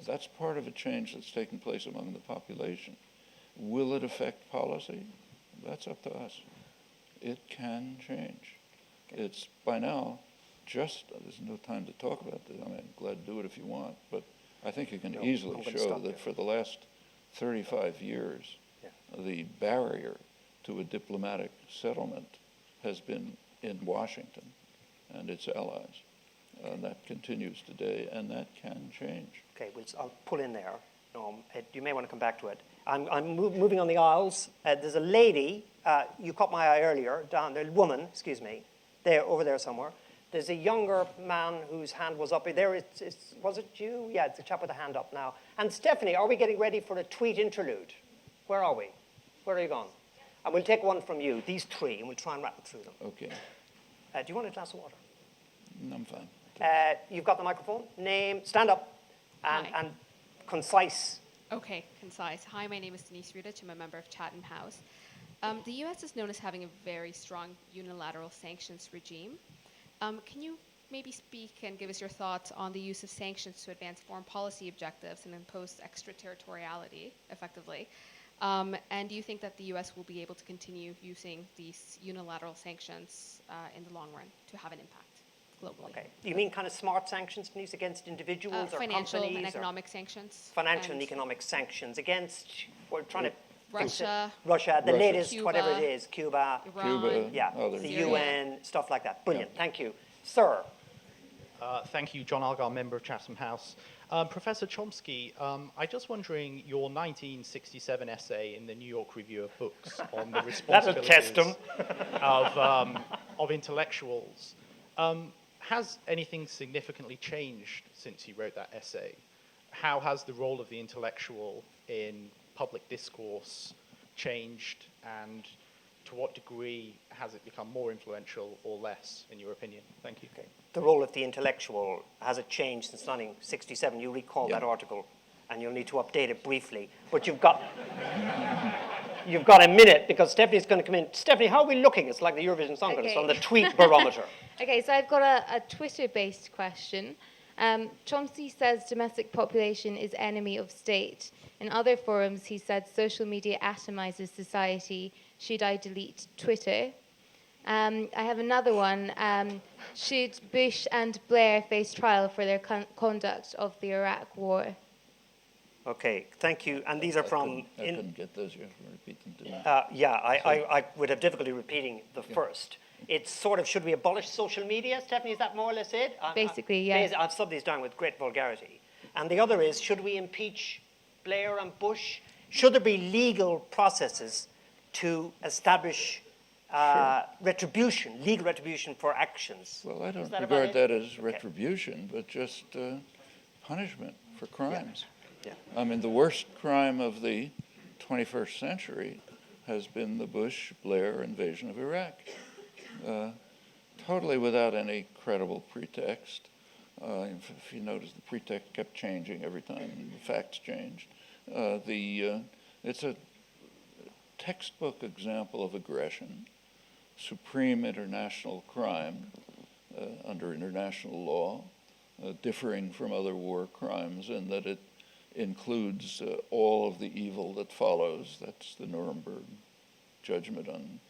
That's part of a change that's taking place among the population. Will it affect policy? That's up to us. It can change. It's by now there's no time to talk about this. I mean, I'm glad to do it if you want, but I think you can easily show that for the last 35 years, the barrier to a diplomatic settlement has been in Washington and its allies. And that continues today, and that can change.
Okay, well, I'll pull in there. You may want to come back to it. I'm moving on the aisles. There's a lady, you caught my eye earlier, down there, woman, excuse me, over there somewhere. There's a younger man whose hand was up. There, was it you? Yeah, it's the chap with the hand up now. And Stephanie, are we getting ready for a tweet interlude? Where are we? Where are you gone? And we'll take one from you, these three, and we'll try and rattle through them.
Okay.
Do you want a glass of water?
I'm fine.
You've got the microphone. Name, stand up, and concise.
Okay, concise. Hi, my name is Denise Rudich. I'm a member of Chatham House. The U.S. is known as having a very strong unilateral sanctions regime. Can you maybe speak and give us your thoughts on the use of sanctions to advance foreign policy objectives and impose extraterritoriality, effectively? And do you think that the U.S. will be able to continue using these unilateral sanctions in the long run to have an impact globally?
Okay. You mean kind of smart sanctions, Denise, against individuals or
financial
companies?
and economic sanctions.
Financial and economic sanctions against, we're trying to...
Russia,
the latest,
Cuba,
whatever it is, Cuba,
Iran,
others.
the UN, stuff like that. Brilliant, thank you. Sir.
Thank you, John Argyle, member of Chatham House. Professor Chomsky, I'm just wondering your 1967 essay in the New York Review of Books on the
That'll test
responsibilities
them.
of intellectuals. Has anything significantly changed since you wrote that essay? How has the role of the intellectual in public discourse changed, and to what degree has it become more influential or less, in your opinion? Thank you.
Okay. The role of the intellectual, has it changed since 1967? You recall that article, and you'll need to update it briefly. But you've got a minute, because Stephanie's going to come in. Stephanie, how are we looking? It's like the Eurovision Song Contest on the tweet barometer.
Okay, so I've got a Twitter-based question. Chomsky says domestic population is enemy of state. In other forums, he said social media atomizes society. Should I delete Twitter? I have another one. Should Bush and Blair face trial for their conduct of the Iraq War?
Okay, thank you. And these are from...
I couldn't get those. You have to repeat them to me.
I would have difficulty repeating the first. It's sort of, should we abolish social media, Stephanie? Is that more or less it?
Basically, yeah.
I've subbed these down with great vulgarity. And the other is, should we impeach Blair and Bush? Should there be legal processes to establish retribution, legal retribution for actions?
Well, I don't
that
regard
about
that as retribution, but just punishment for crimes.
Yeah.
I mean, the worst crime of the 21st century has been the Bush-Blair invasion of Iraq. Totally without any credible pretext. If you notice, the pretext kept changing every time the facts changed. It's a textbook example of aggression, supreme international crime under international law, differing from other war crimes in that it includes all of the evil that follows. That's the Nuremberg judgment on.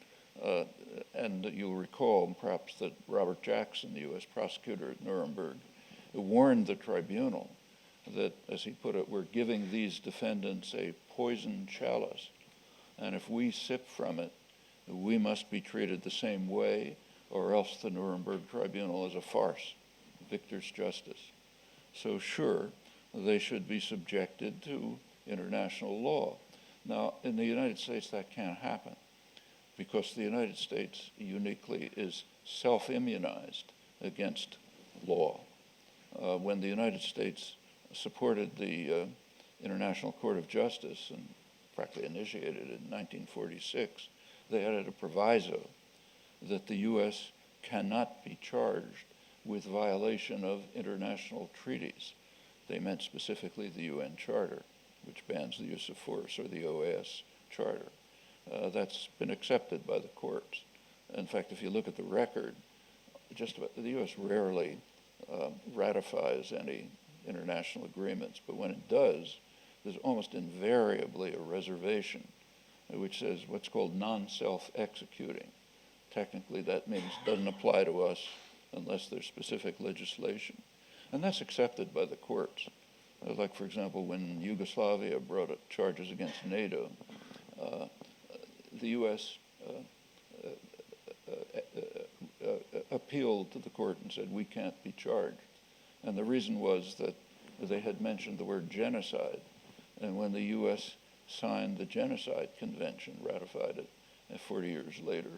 And you'll recall perhaps that Robert Jackson, the U.S. prosecutor at Nuremberg, warned the tribunal that, as he put it, we're giving these defendants a poisoned chalice, and if we sip from it, we must be treated the same way, or else the Nuremberg tribunal is a farce, victor's justice. So sure, they should be subjected to international law. Now, in the United States, that can't happen, because the United States uniquely is self-immunized against law. When the United States supported the International Court of Justice and practically initiated it in 1946, they added a proviso that the U.S. cannot be charged with violation of international treaties. They meant specifically the UN Charter, which bans the use of force, or the OAS Charter. That's been accepted by the courts. In fact, if you look at the record, just about, the U.S. rarely ratifies any international agreements, but when it does, there's almost invariably a reservation which says what's called non-self-executing. Technically, that means it doesn't apply to us unless there's specific legislation. And that's accepted by the courts. Like, for example, when Yugoslavia brought up charges against NATO, the U.S. Appealed to the court and said, we can't be charged. And the reason was that they had mentioned the word genocide. And when the U.S. signed the Genocide Convention, ratified it 40 years later,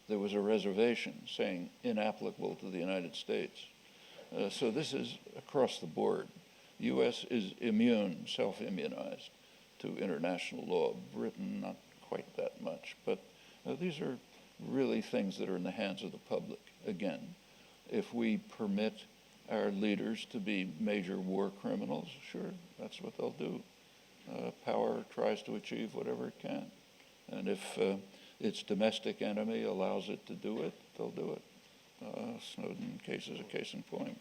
there was a reservation saying inapplicable to the United States. So this is across the board. The U.S. is immune, self-immunized to international law. Britain, not quite that much. But these are really things that are in the hands of the public. Again, if we permit our leaders to be major war criminals, sure, that's what they'll do. Power tries to achieve whatever it can. And if its domestic enemy allows it to do it, they'll do it. Snowden case is a case in point.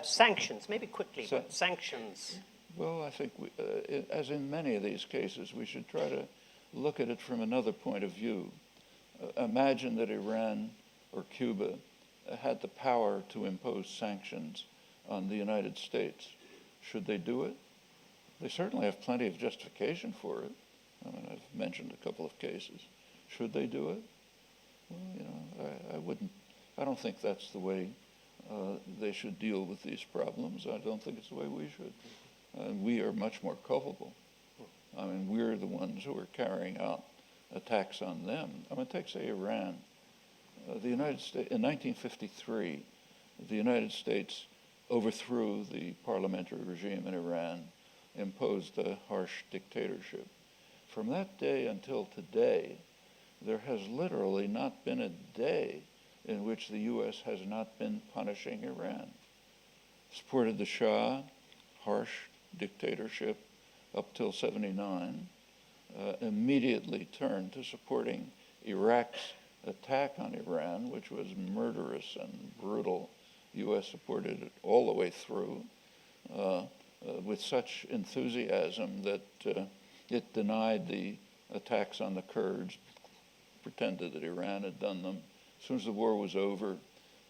Sanctions, maybe quickly, but sanctions.
Well, I think, as in many of these cases, we should try to look at it from another point of view. Imagine that Iran or Cuba had the power to impose sanctions on the United States. Should they do it? They certainly have plenty of justification for it. I mean, I've mentioned a couple of cases. Should they do it? Well, I wouldn't. I don't think that's the way they should deal with these problems. I don't think it's the way we should. We are much more culpable. I mean, we're the ones who are carrying out attacks on them. I mean, take, say, Iran. The United States, in 1953, the United States overthrew the parliamentary regime in Iran, imposed a harsh dictatorship. From that day until today, there has literally not been a day in which the U.S. has not been punishing Iran. Supported the Shah, harsh dictatorship up till 79, immediately turned to supporting Iraq's attack on Iran, which was murderous and brutal. U.S. supported it all the way through with such enthusiasm that it denied the attacks on the Kurds, pretended that Iran had done them. As soon as the war was over,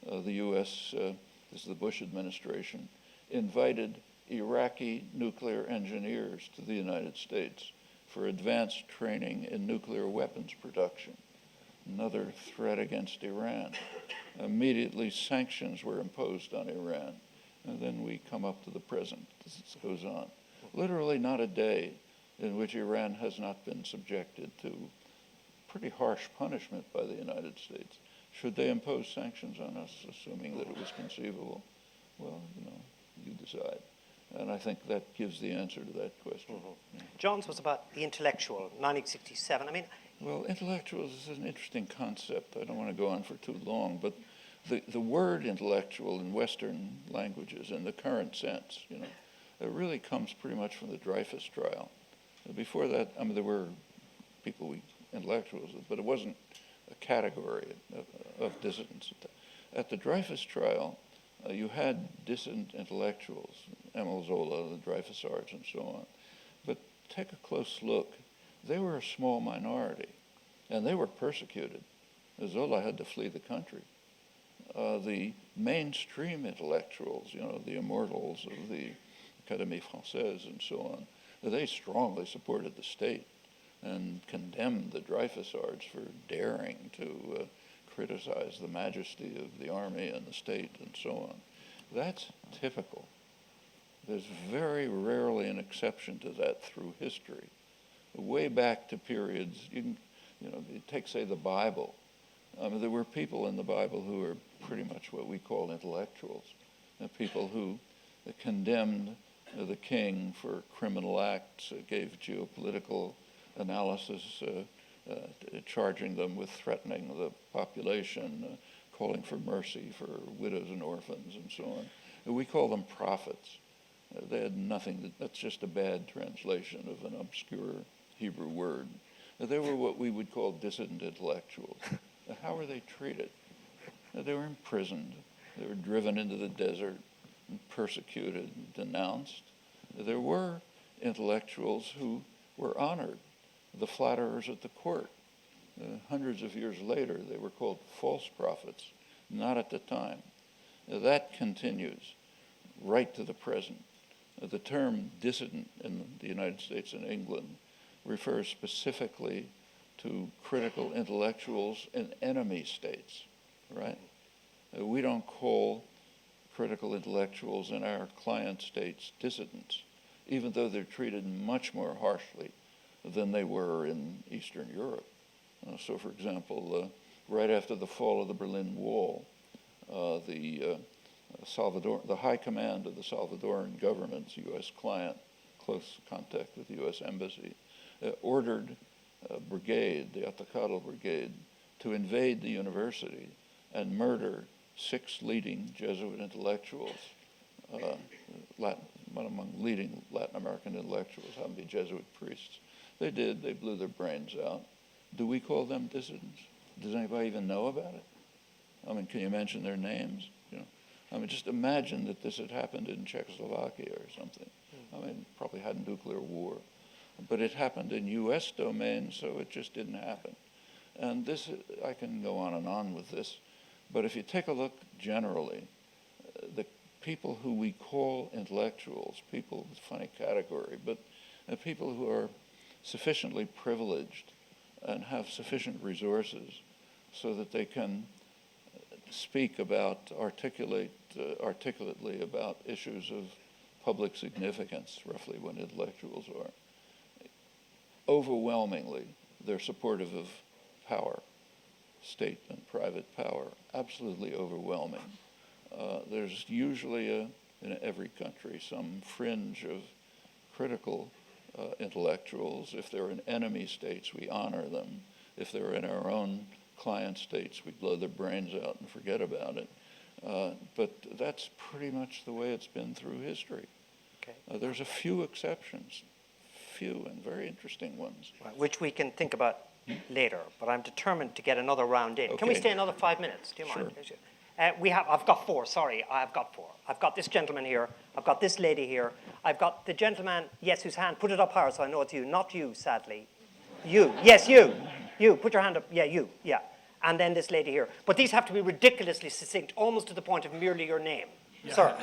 the U.S., this is the Bush administration, invited Iraqi nuclear engineers to the United States for advanced training in nuclear weapons production. Another threat against Iran. Immediately sanctions were imposed on Iran. And then we come up to the present as it goes on. Literally not a day in which Iran has not been subjected to pretty harsh punishment by the United States. Should they impose sanctions on us, assuming that it was conceivable? Well, you decide. And I think that gives the answer to that question. Yeah.
John's was about the intellectual, 1967. I mean,
well, intellectuals is an interesting concept. I don't want to go on for too long, but the word intellectual in Western languages, in the current sense, it really comes pretty much from the Dreyfus trial. Before that, I mean, there were people, intellectuals, but it wasn't a category of dissidents. At the Dreyfus trial, you had dissident intellectuals, Emile Zola, the Dreyfusards, and so on. But take a close look. They were a small minority, and they were persecuted. Zola had to flee the country. The mainstream intellectuals, the immortals of the Académie Française and so on, they strongly supported the state and condemned the Dreyfusards for daring to criticize the majesty of the army and the state and so on. That's typical. There's very rarely an exception to that through history. Way back to periods, you take, say, the Bible. There were people in the Bible who were pretty much what we call intellectuals, people who condemned the king for criminal acts, gave geopolitical analysis, charging them with threatening the population, calling for mercy for widows and orphans and so on. And we call them prophets. They had nothing, that's just a bad translation of an obscure Hebrew word. They were what we would call dissident intellectuals. How were they treated? They were imprisoned. They were driven into the desert and persecuted and denounced. There were intellectuals who were honored, the flatterers at the court. Hundreds of years later, they were called false prophets, not at the time. That continues right to the present. The term dissident in the United States and England refers specifically to critical intellectuals in enemy states, right? We don't call critical intellectuals in our client states dissidents, even though they're treated much more harshly than they were in Eastern Europe. So, for example, right after the fall of the Berlin Wall, the High Command of the Salvadoran government's U.S. client, close contact with the U.S. Embassy, ordered a brigade, the Atacadal Brigade, to invade the university and murder 6 leading Jesuit intellectuals, one among leading Latin American intellectuals, happened to be Jesuit priests. They did. They blew their brains out. Do we call them dissidents? Does anybody even know about it? I mean, can you mention their names? I mean, just imagine that this had happened in Czechoslovakia or something. I mean, probably had a nuclear war. But it happened in U.S. domain, so it just didn't happen. And this, I can go on with this, but if you take a look generally, the people who we call intellectuals, people with funny category, but people who are sufficiently privileged and have sufficient resources so that they can speak about, articulate articulately about issues of public significance, roughly when intellectuals are. Overwhelmingly, they're supportive of power, state and private power, absolutely overwhelming. There's usually, in every country, some fringe of critical intellectuals. If they're in enemy states, we honor them. If they're in our own client states, we blow their brains out and forget about it. But that's pretty much the way it's been through history.
Okay.
There's a few exceptions, few and very interesting ones.
Right, which we can think about later, but I'm determined to get another round in. Can we
Okay.
stay another 5 minutes? Do you mind?
Sure.
I've got four, sorry, I've got four. I've got this gentleman here, I've got this lady here, I've got the gentleman, yes, whose hand, put it up higher so I know it's you, not you, sadly. You, yes, you, put your hand up, yeah, you, yeah. And then this lady here. But these have to be ridiculously succinct, almost to the point of merely your name.
Yeah.
Sir.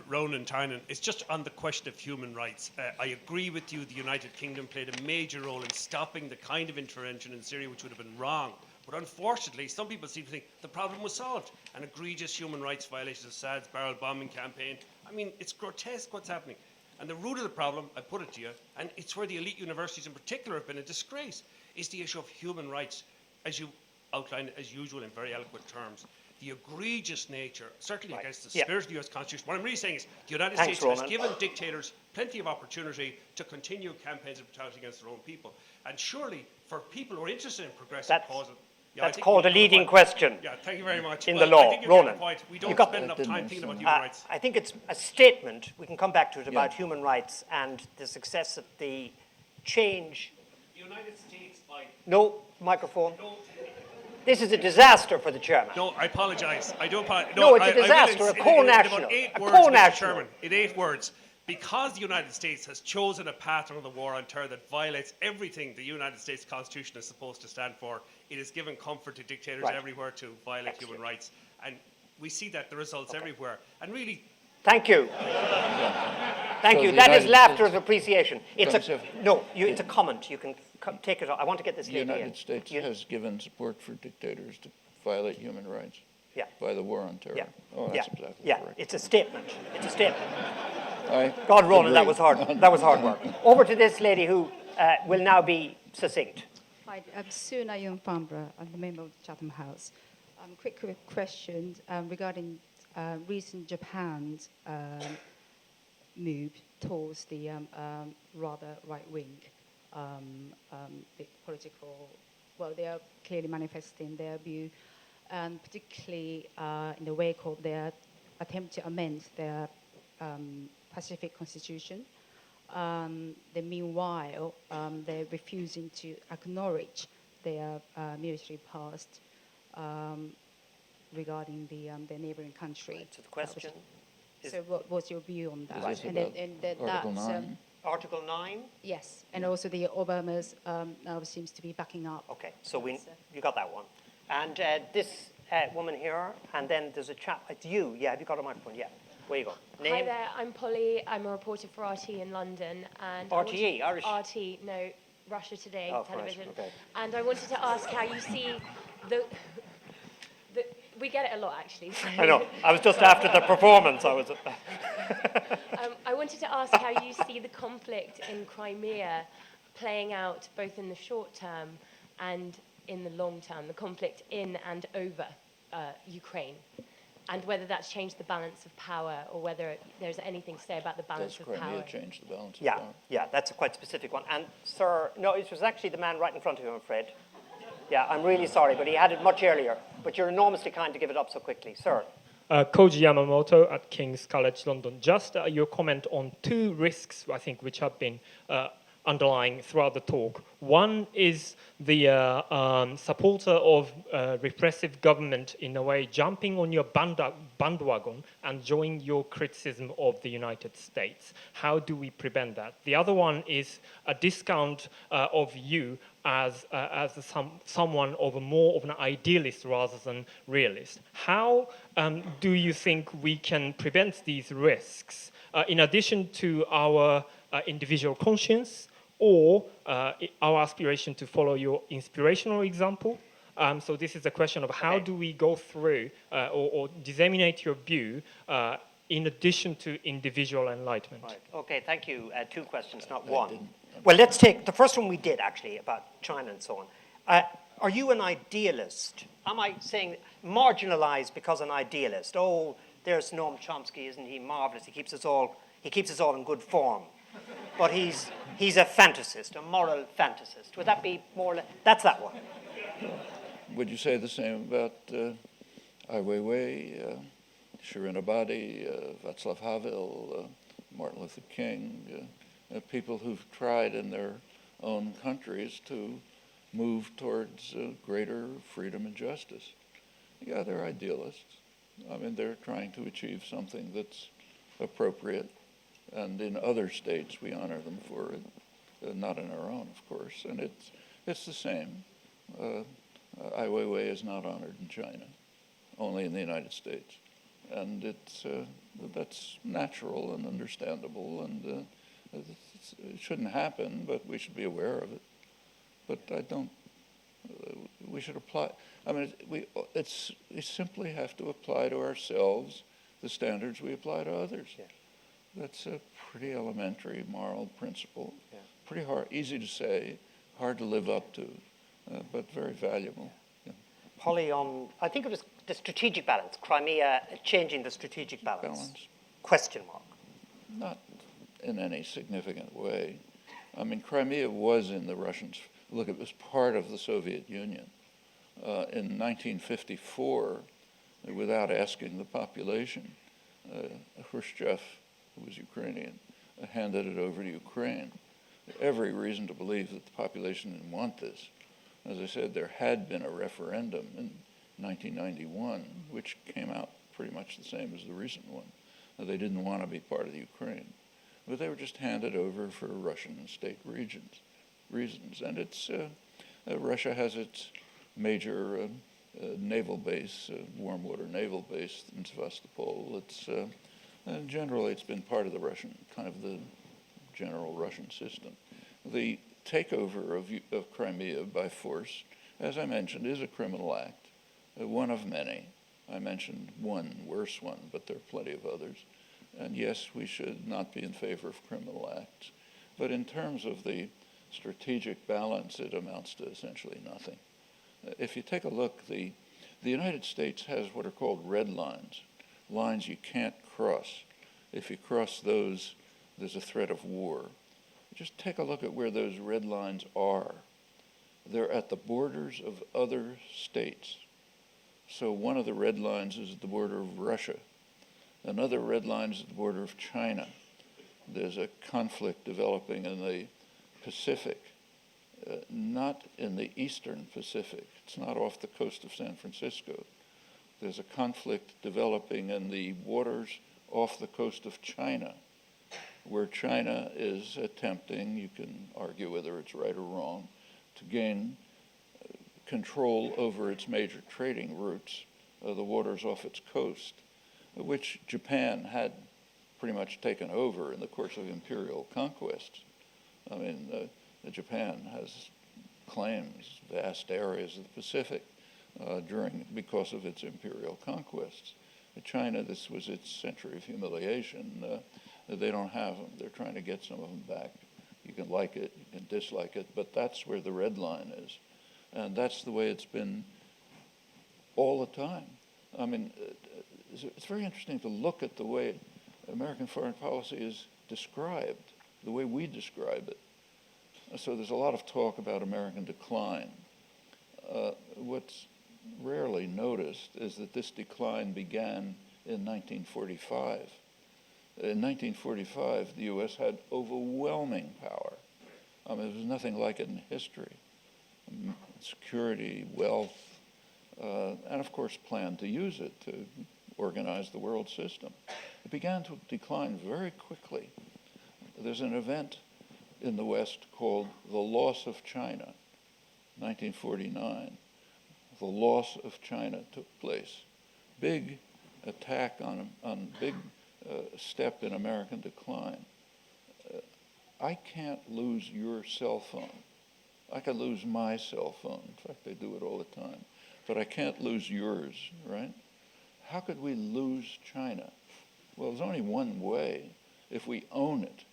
Ronan Tynan, it's just on the question of human rights. I agree with you, the United Kingdom played a major role in stopping the kind of intervention in Syria which would have been wrong. But unfortunately, some people seem to think the problem was solved. An egregious human rights violation of Assad's barrel bombing campaign. I mean, it's grotesque what's happening. And the root of the problem, I put it to you, and it's where the elite universities in particular have been a disgrace, is the issue of human rights, as you outlined as usual in very eloquent terms. The egregious nature, certainly
Right.
against the
Yeah.
spirit of the US Constitution. What I'm really saying is the United
Thanks,
States has
Ronan.
given dictators plenty of opportunity to continue campaigns of brutality against their own people. And surely, for people who are interested in progressive
That's-
causes,
That's called a leading question.
Yeah, thank you very much.
in
Well,
the law.
I think you get the
Ronan,
point. We
you
don't
got-
spend enough
I didn't
time thinking about
understand.
human rights.
I think it's a statement, we can come back to it, about
Yeah.
human rights and the success of the change.
The United States, by
No, microphone. This is a disaster for the chairman.
No, I apologise. I do apologise.
No, it's a
I will
disaster, a
in
co-national,
about 8
a
words, Mr.
co-national.
Chairman, in 8 words. Because the United States has chosen a pattern of the war on terror that violates everything the United States Constitution is supposed to stand for, it has given comfort to dictators
Right.
everywhere to violate
Excellent.
human rights. And we see that the results everywhere. And really,
Thank you. Thank
So
you.
the
That is
United
laughter
States-
of appreciation. It's
Comes
a
if-
no. It's a comment. You can take it. I want to get this
The
lady in.
United States
You-
has given support for dictators to violate human rights
Yeah.
by the war on terror.
Yeah.
Oh,
yeah.
that's exactly
Yeah.
correct.
It's a statement. It's a statement.
I
God, Ronan, that
agree.
was hard. That was hard work. Over to this lady who will now be succinct.
Hi, I'm Sue Nayoon Farnborough. I'm a member of Chatham House. Quick question regarding recent Japan's move towards the rather right-wing the political. Well, they are clearly manifesting their view, and particularly in the wake of their attempt to amend their Pacific Constitution. Meanwhile, they're refusing to acknowledge their military past regarding their neighboring country.
Right, so the question is-
So what's your view on that?
Is this
And
about
then
Article
that's,
9?
Article 9.
yes, and also the Obama's now seems to be backing up.
Okay, so
That's,
you got that one. And this woman here, and then there's a chap. It's you. Yeah, have you got a microphone? Yeah. Where you go? Name.
Hi there, I'm Polly. I'm a reporter for RT in London. And I
RTE,
wanted-
Irish?
RT, no, Russia Today
Oh,
television.
Christ, okay.
And I wanted to ask how you see the we get it a lot actually. So.
I know. I was just after the performance. I was.
I wanted to ask how you see the conflict in Crimea playing out both in the short term and in the long term, the conflict in and over Ukraine, and whether that's changed the balance of power or whether there's anything to say about the balance
Does
of power.
Crimea change the balance of
Yeah,
power?
yeah, that's a quite specific one. And sir, no, it was actually the man right in front of you, I'm afraid. Yeah, I'm really sorry, but he had it much earlier. But you're enormously kind to give it up so quickly, sir.
Koji Yamamoto at King's College London. Just your comment on 2 risks, I think, which have been underlying throughout the talk. One is the supporter of repressive government, in a way, jumping on your bandwagon and joining your criticism of the United States. How do we prevent that? The other one is a discount of you as someone of more of an idealist rather than realist. How do you think we can prevent these risks, in addition to our individual conscience, or our aspiration to follow your inspirational example, So this is a question of how
Okay.
do we go through or disseminate your view in addition to individual enlightenment.
Right. Okay, thank you. Two questions, not
I
one.
didn't-
Well, let's take the first one we did actually about China and so on. Are you an idealist? Am I saying marginalized because an idealist? Oh, there's Noam Chomsky, isn't he marvelous? He keeps us all in good form. But he's a fantasist, a moral fantasist. Would that be more? That's that one.
Would you say the same about Ai Weiwei, Shirin Ebadi, Václav Havel, Martin Luther King, people who've tried in their own countries to move towards greater freedom and justice? Yeah, they're idealists. I mean, they're trying to achieve something that's appropriate, and in other states we honor them for it, not in our own, of course. And it's the same. Ai Weiwei is not honored in China, only in the United States, and that's natural and understandable, and it shouldn't happen, but we should be aware of it. But I don't. We should apply. I mean, we simply have to apply to ourselves the standards we apply to others.
Yeah.
That's a pretty elementary moral principle.
Yeah.
Pretty hard, easy to say, hard to live up to, but very valuable. Yeah.
Polly, I think it was the strategic balance. Crimea changing the strategic balance.
Balance.
Question mark.
Not in any significant way. I mean, Crimea was in the Russians. Look, it was part of the Soviet Union. In 1954, without asking the population, Khrushchev, who was Ukrainian, handed it over to Ukraine. Every reason to believe that the population didn't want this. As I said, there had been a referendum in 1991, which came out pretty much the same as the recent one. They didn't want to be part of the Ukraine, but they were just handed over for Russian state reasons. And Russia has its major naval base, warm water naval base in Sevastopol. Generally it's been part of the Russian, kind of the general Russian system. The takeover of Crimea by force, as I mentioned, is a criminal act, one of many. I mentioned one worse one, but there are plenty of others. And yes, we should not be in favor of criminal acts. But in terms of the strategic balance, it amounts to essentially nothing. If you take a look, the United States has what are called red lines, lines you can't cross. If you cross those, there's a threat of war. Just take a look at where those red lines are. They're at the borders of other states. So one of the red lines is at the border of Russia. Another red line is at the border of China. There's a conflict developing in the Pacific, not in the eastern Pacific. It's not off the coast of San Francisco. There's a conflict developing in the waters off the coast of China, where China is attempting, you can argue whether it's right or wrong, to gain control over its major trading routes, the waters off its coast, which Japan had pretty much taken over in the course of imperial conquests. I mean, Japan has claims vast areas of the Pacific because of its imperial conquests. China, this was its century of humiliation. They don't have them. They're trying to get some of them back. You can like it, you can dislike it, but that's where the red line is. And that's the way it's been all the time. I mean, it's very interesting to look at the way American foreign policy is described, the way we describe it. So there's a lot of talk about American decline. What's rarely noticed is that this decline began in 1945. In 1945, the U.S. had overwhelming power. I mean, there was nothing like it in history. Security, wealth, and of course planned to use it to organize the world system. It began to decline very quickly. There's an event in the West called the loss of China, 1949. The loss of China took place. Big attack on big step in American decline. I can't lose your cell phone. I could lose my cell phone. In fact, I do it all the time. But I can't lose yours, right? How could we lose China? Well, there's only one way, if we own it.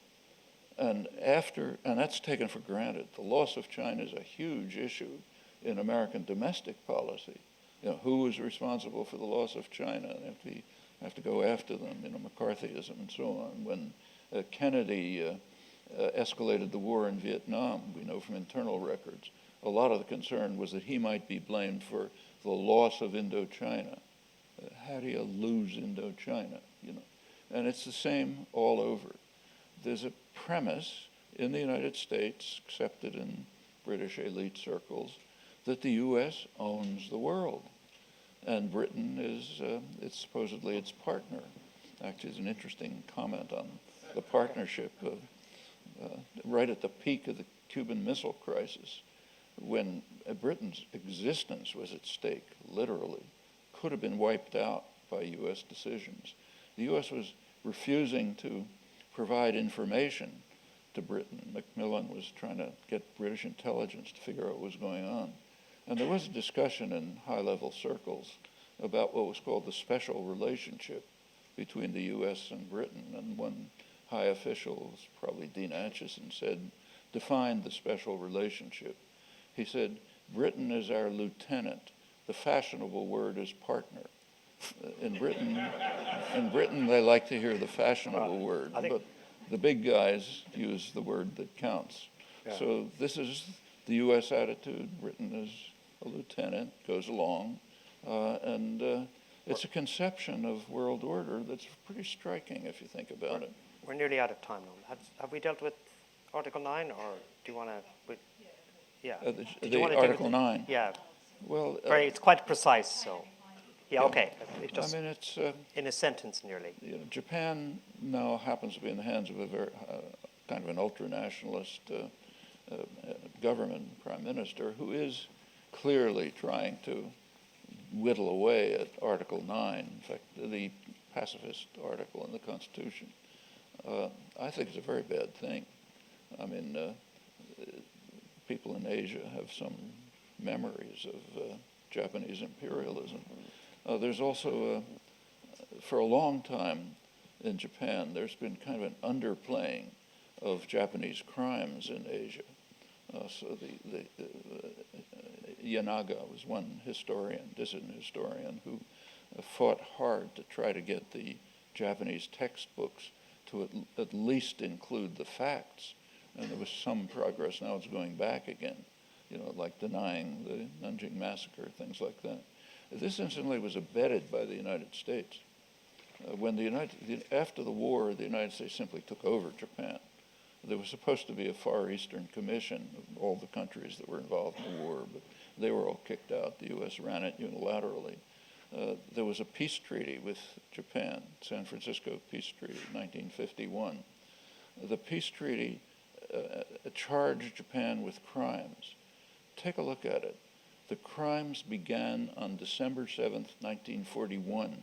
And that's taken for granted. The loss of China is a huge issue in American domestic policy. You know, who is responsible for the loss of China? They have to go after them, McCarthyism and so on. When Kennedy escalated the war in Vietnam, we know from internal records, a lot of the concern was that he might be blamed for the loss of Indochina. How do you lose Indochina, And it's the same all over. There's a premise in the United States, accepted in British elite circles, that the U.S. owns the world. And Britain is it's supposedly its partner. Actually, there's an interesting comment on the partnership right at the peak of the Cuban Missile Crisis, when Britain's existence was at stake, literally, could have been wiped out by U.S. decisions. The U.S. was refusing to provide information to Britain. Macmillan was trying to get British intelligence to figure out what was going on. And there was a discussion in high-level circles about what was called the special relationship between the U.S. and Britain. And one high official, probably Dean Acheson, said, define the special relationship. He said, Britain is our lieutenant. The fashionable word is partner. In Britain, they like to hear the fashionable word, but the big guys use the word that counts. Yeah. So this is the U.S. attitude. Britain is a lieutenant, goes along, and it's a conception of world order that's pretty striking if you think about it.
We're nearly out of time now. Have we dealt with Article 9, or do you want to? Yeah.
The Article 9.
Yeah.
Well,
it's quite precise. So. Yeah. Okay.
I mean, it's
in a sentence nearly.
Japan now happens to be in the hands of a very kind of an ultra-nationalist government, prime minister, who is clearly trying to whittle away at Article 9. In fact, the pacifist article in the Constitution. I think it's a very bad thing. I mean, people in Asia have some memories of Japanese imperialism. There's also, for a long time in Japan, there's been kind of an underplaying of Japanese crimes in Asia. So the Yanaga was one historian, dissident historian, who fought hard to try to get the Japanese textbooks to at least include the facts. And there was some progress. Now it's going back again, like denying the Nanjing massacre, things like that. This incidentally was abetted by the United States. After the war, the United States simply took over Japan. There was supposed to be a Far Eastern Commission of all the countries that were involved in the war, but they were all kicked out. The U.S. ran it unilaterally. There was a peace treaty with Japan, San Francisco Peace Treaty, 1951. The peace treaty charged Japan with crimes. Take a look at it. The crimes began on December 7th, 1941.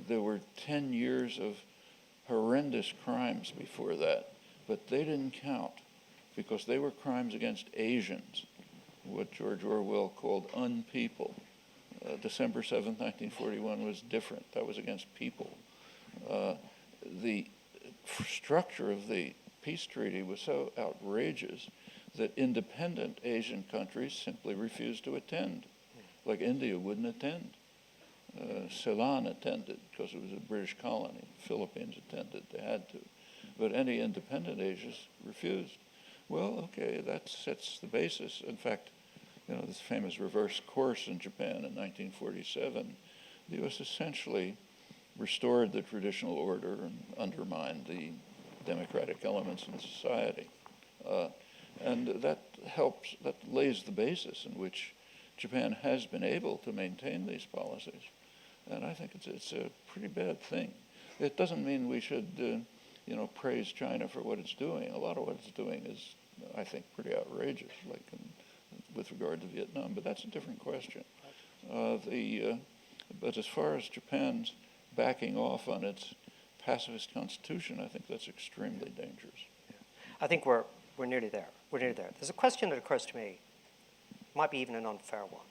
There were 10 years of horrendous crimes before that, but they didn't count because they were crimes against Asians, what George Orwell called unpeople. December 7th, 1941 was different. That was against people. The structure of the peace treaty was so outrageous that independent Asian countries simply refused to attend. Like India wouldn't attend. Ceylon attended because it was a British colony. Philippines attended, they had to. But any independent Asians refused. Well, okay, that sets the basis. In fact, this famous reverse course in Japan in 1947, the U.S. essentially restored the traditional order and undermined the democratic elements in society. And that lays the basis in which Japan has been able to maintain these policies. And I think it's a pretty bad thing. It doesn't mean we should, praise China for what it's doing. A lot of what it's doing is, I think, pretty outrageous, like with regard to Vietnam, but that's a different question. But as far as Japan's backing off on its pacifist constitution, I think that's extremely dangerous.
I think we're We're nearly there. We're nearly there. There's a question that occurs to me, might be even an unfair one.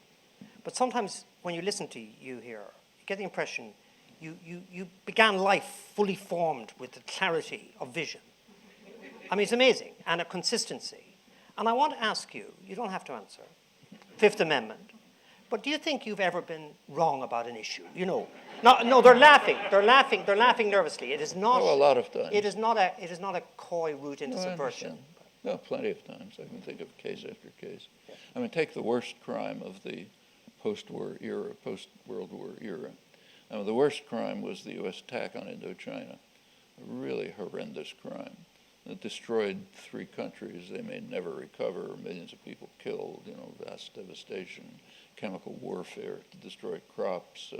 But sometimes when you listen to you here, you get the impression you began life fully formed with the clarity of vision. I mean, it's amazing, and a consistency. And I want to ask you, you don't have to answer, Fifth Amendment, but do you think you've ever been wrong about an issue? You know, no, they're laughing. They're laughing nervously. It is not.
Oh, a lot of times.
It is not a coy route into
No, I
subversion.
understand. No, plenty of times. I can think of case after case. I mean, take the worst crime of the post-war era, post-World War era. I mean, the worst crime was the U.S. attack on Indochina. A really horrendous crime. It destroyed 3 countries. They may never recover. Millions of people killed, vast devastation, chemical warfare to destroy crops,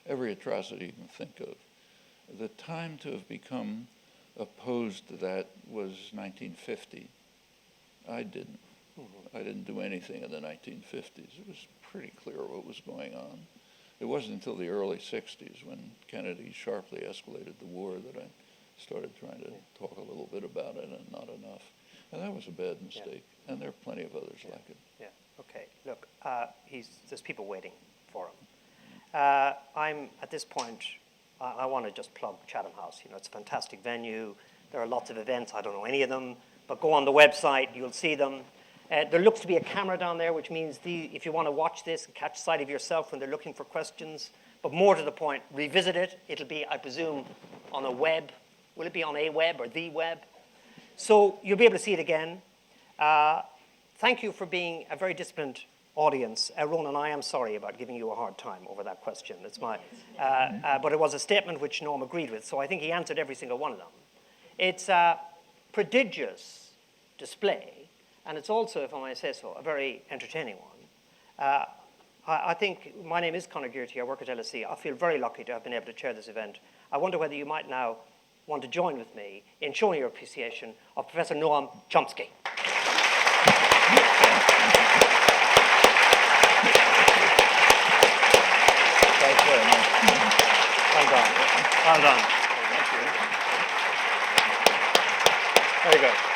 every atrocity you can think of. The time to have become opposed to that was 1950. I didn't. I didn't do anything in the 1950s. It was pretty clear what was going on. It wasn't until the early 60s when Kennedy sharply escalated the war that I started trying to talk a little bit about it, and not enough. And that was a bad mistake. And there are plenty of others like it.
Yeah, okay. Look, there's people waiting for him. I'm, at this point, I want to just plug Chatham House. It's a fantastic venue. There are lots of events. I don't know any of them. But go on the website. You'll see them. There looks to be a camera down there, which means if you want to watch this and catch sight of yourself when they're looking for questions, but more to the point, revisit it. It'll be, I presume, on a web. Will it be on a web or the web? So you'll be able to see it again. Thank you for being a very disciplined audience. Ronan, I am sorry about giving you a hard time over that question. It's my, but it was a statement which Norm agreed with, so I think he answered every single one of them. It's a prodigious display, and it's also, if I may say so, a very entertaining one. I think my name is Conor Gearty. I work at LSE. I feel very lucky to have been able to chair this event. I wonder whether you might now want to join with me in showing your appreciation of Professor Noam Chomsky.
Thanks very much.
Well done. Well done. Very good.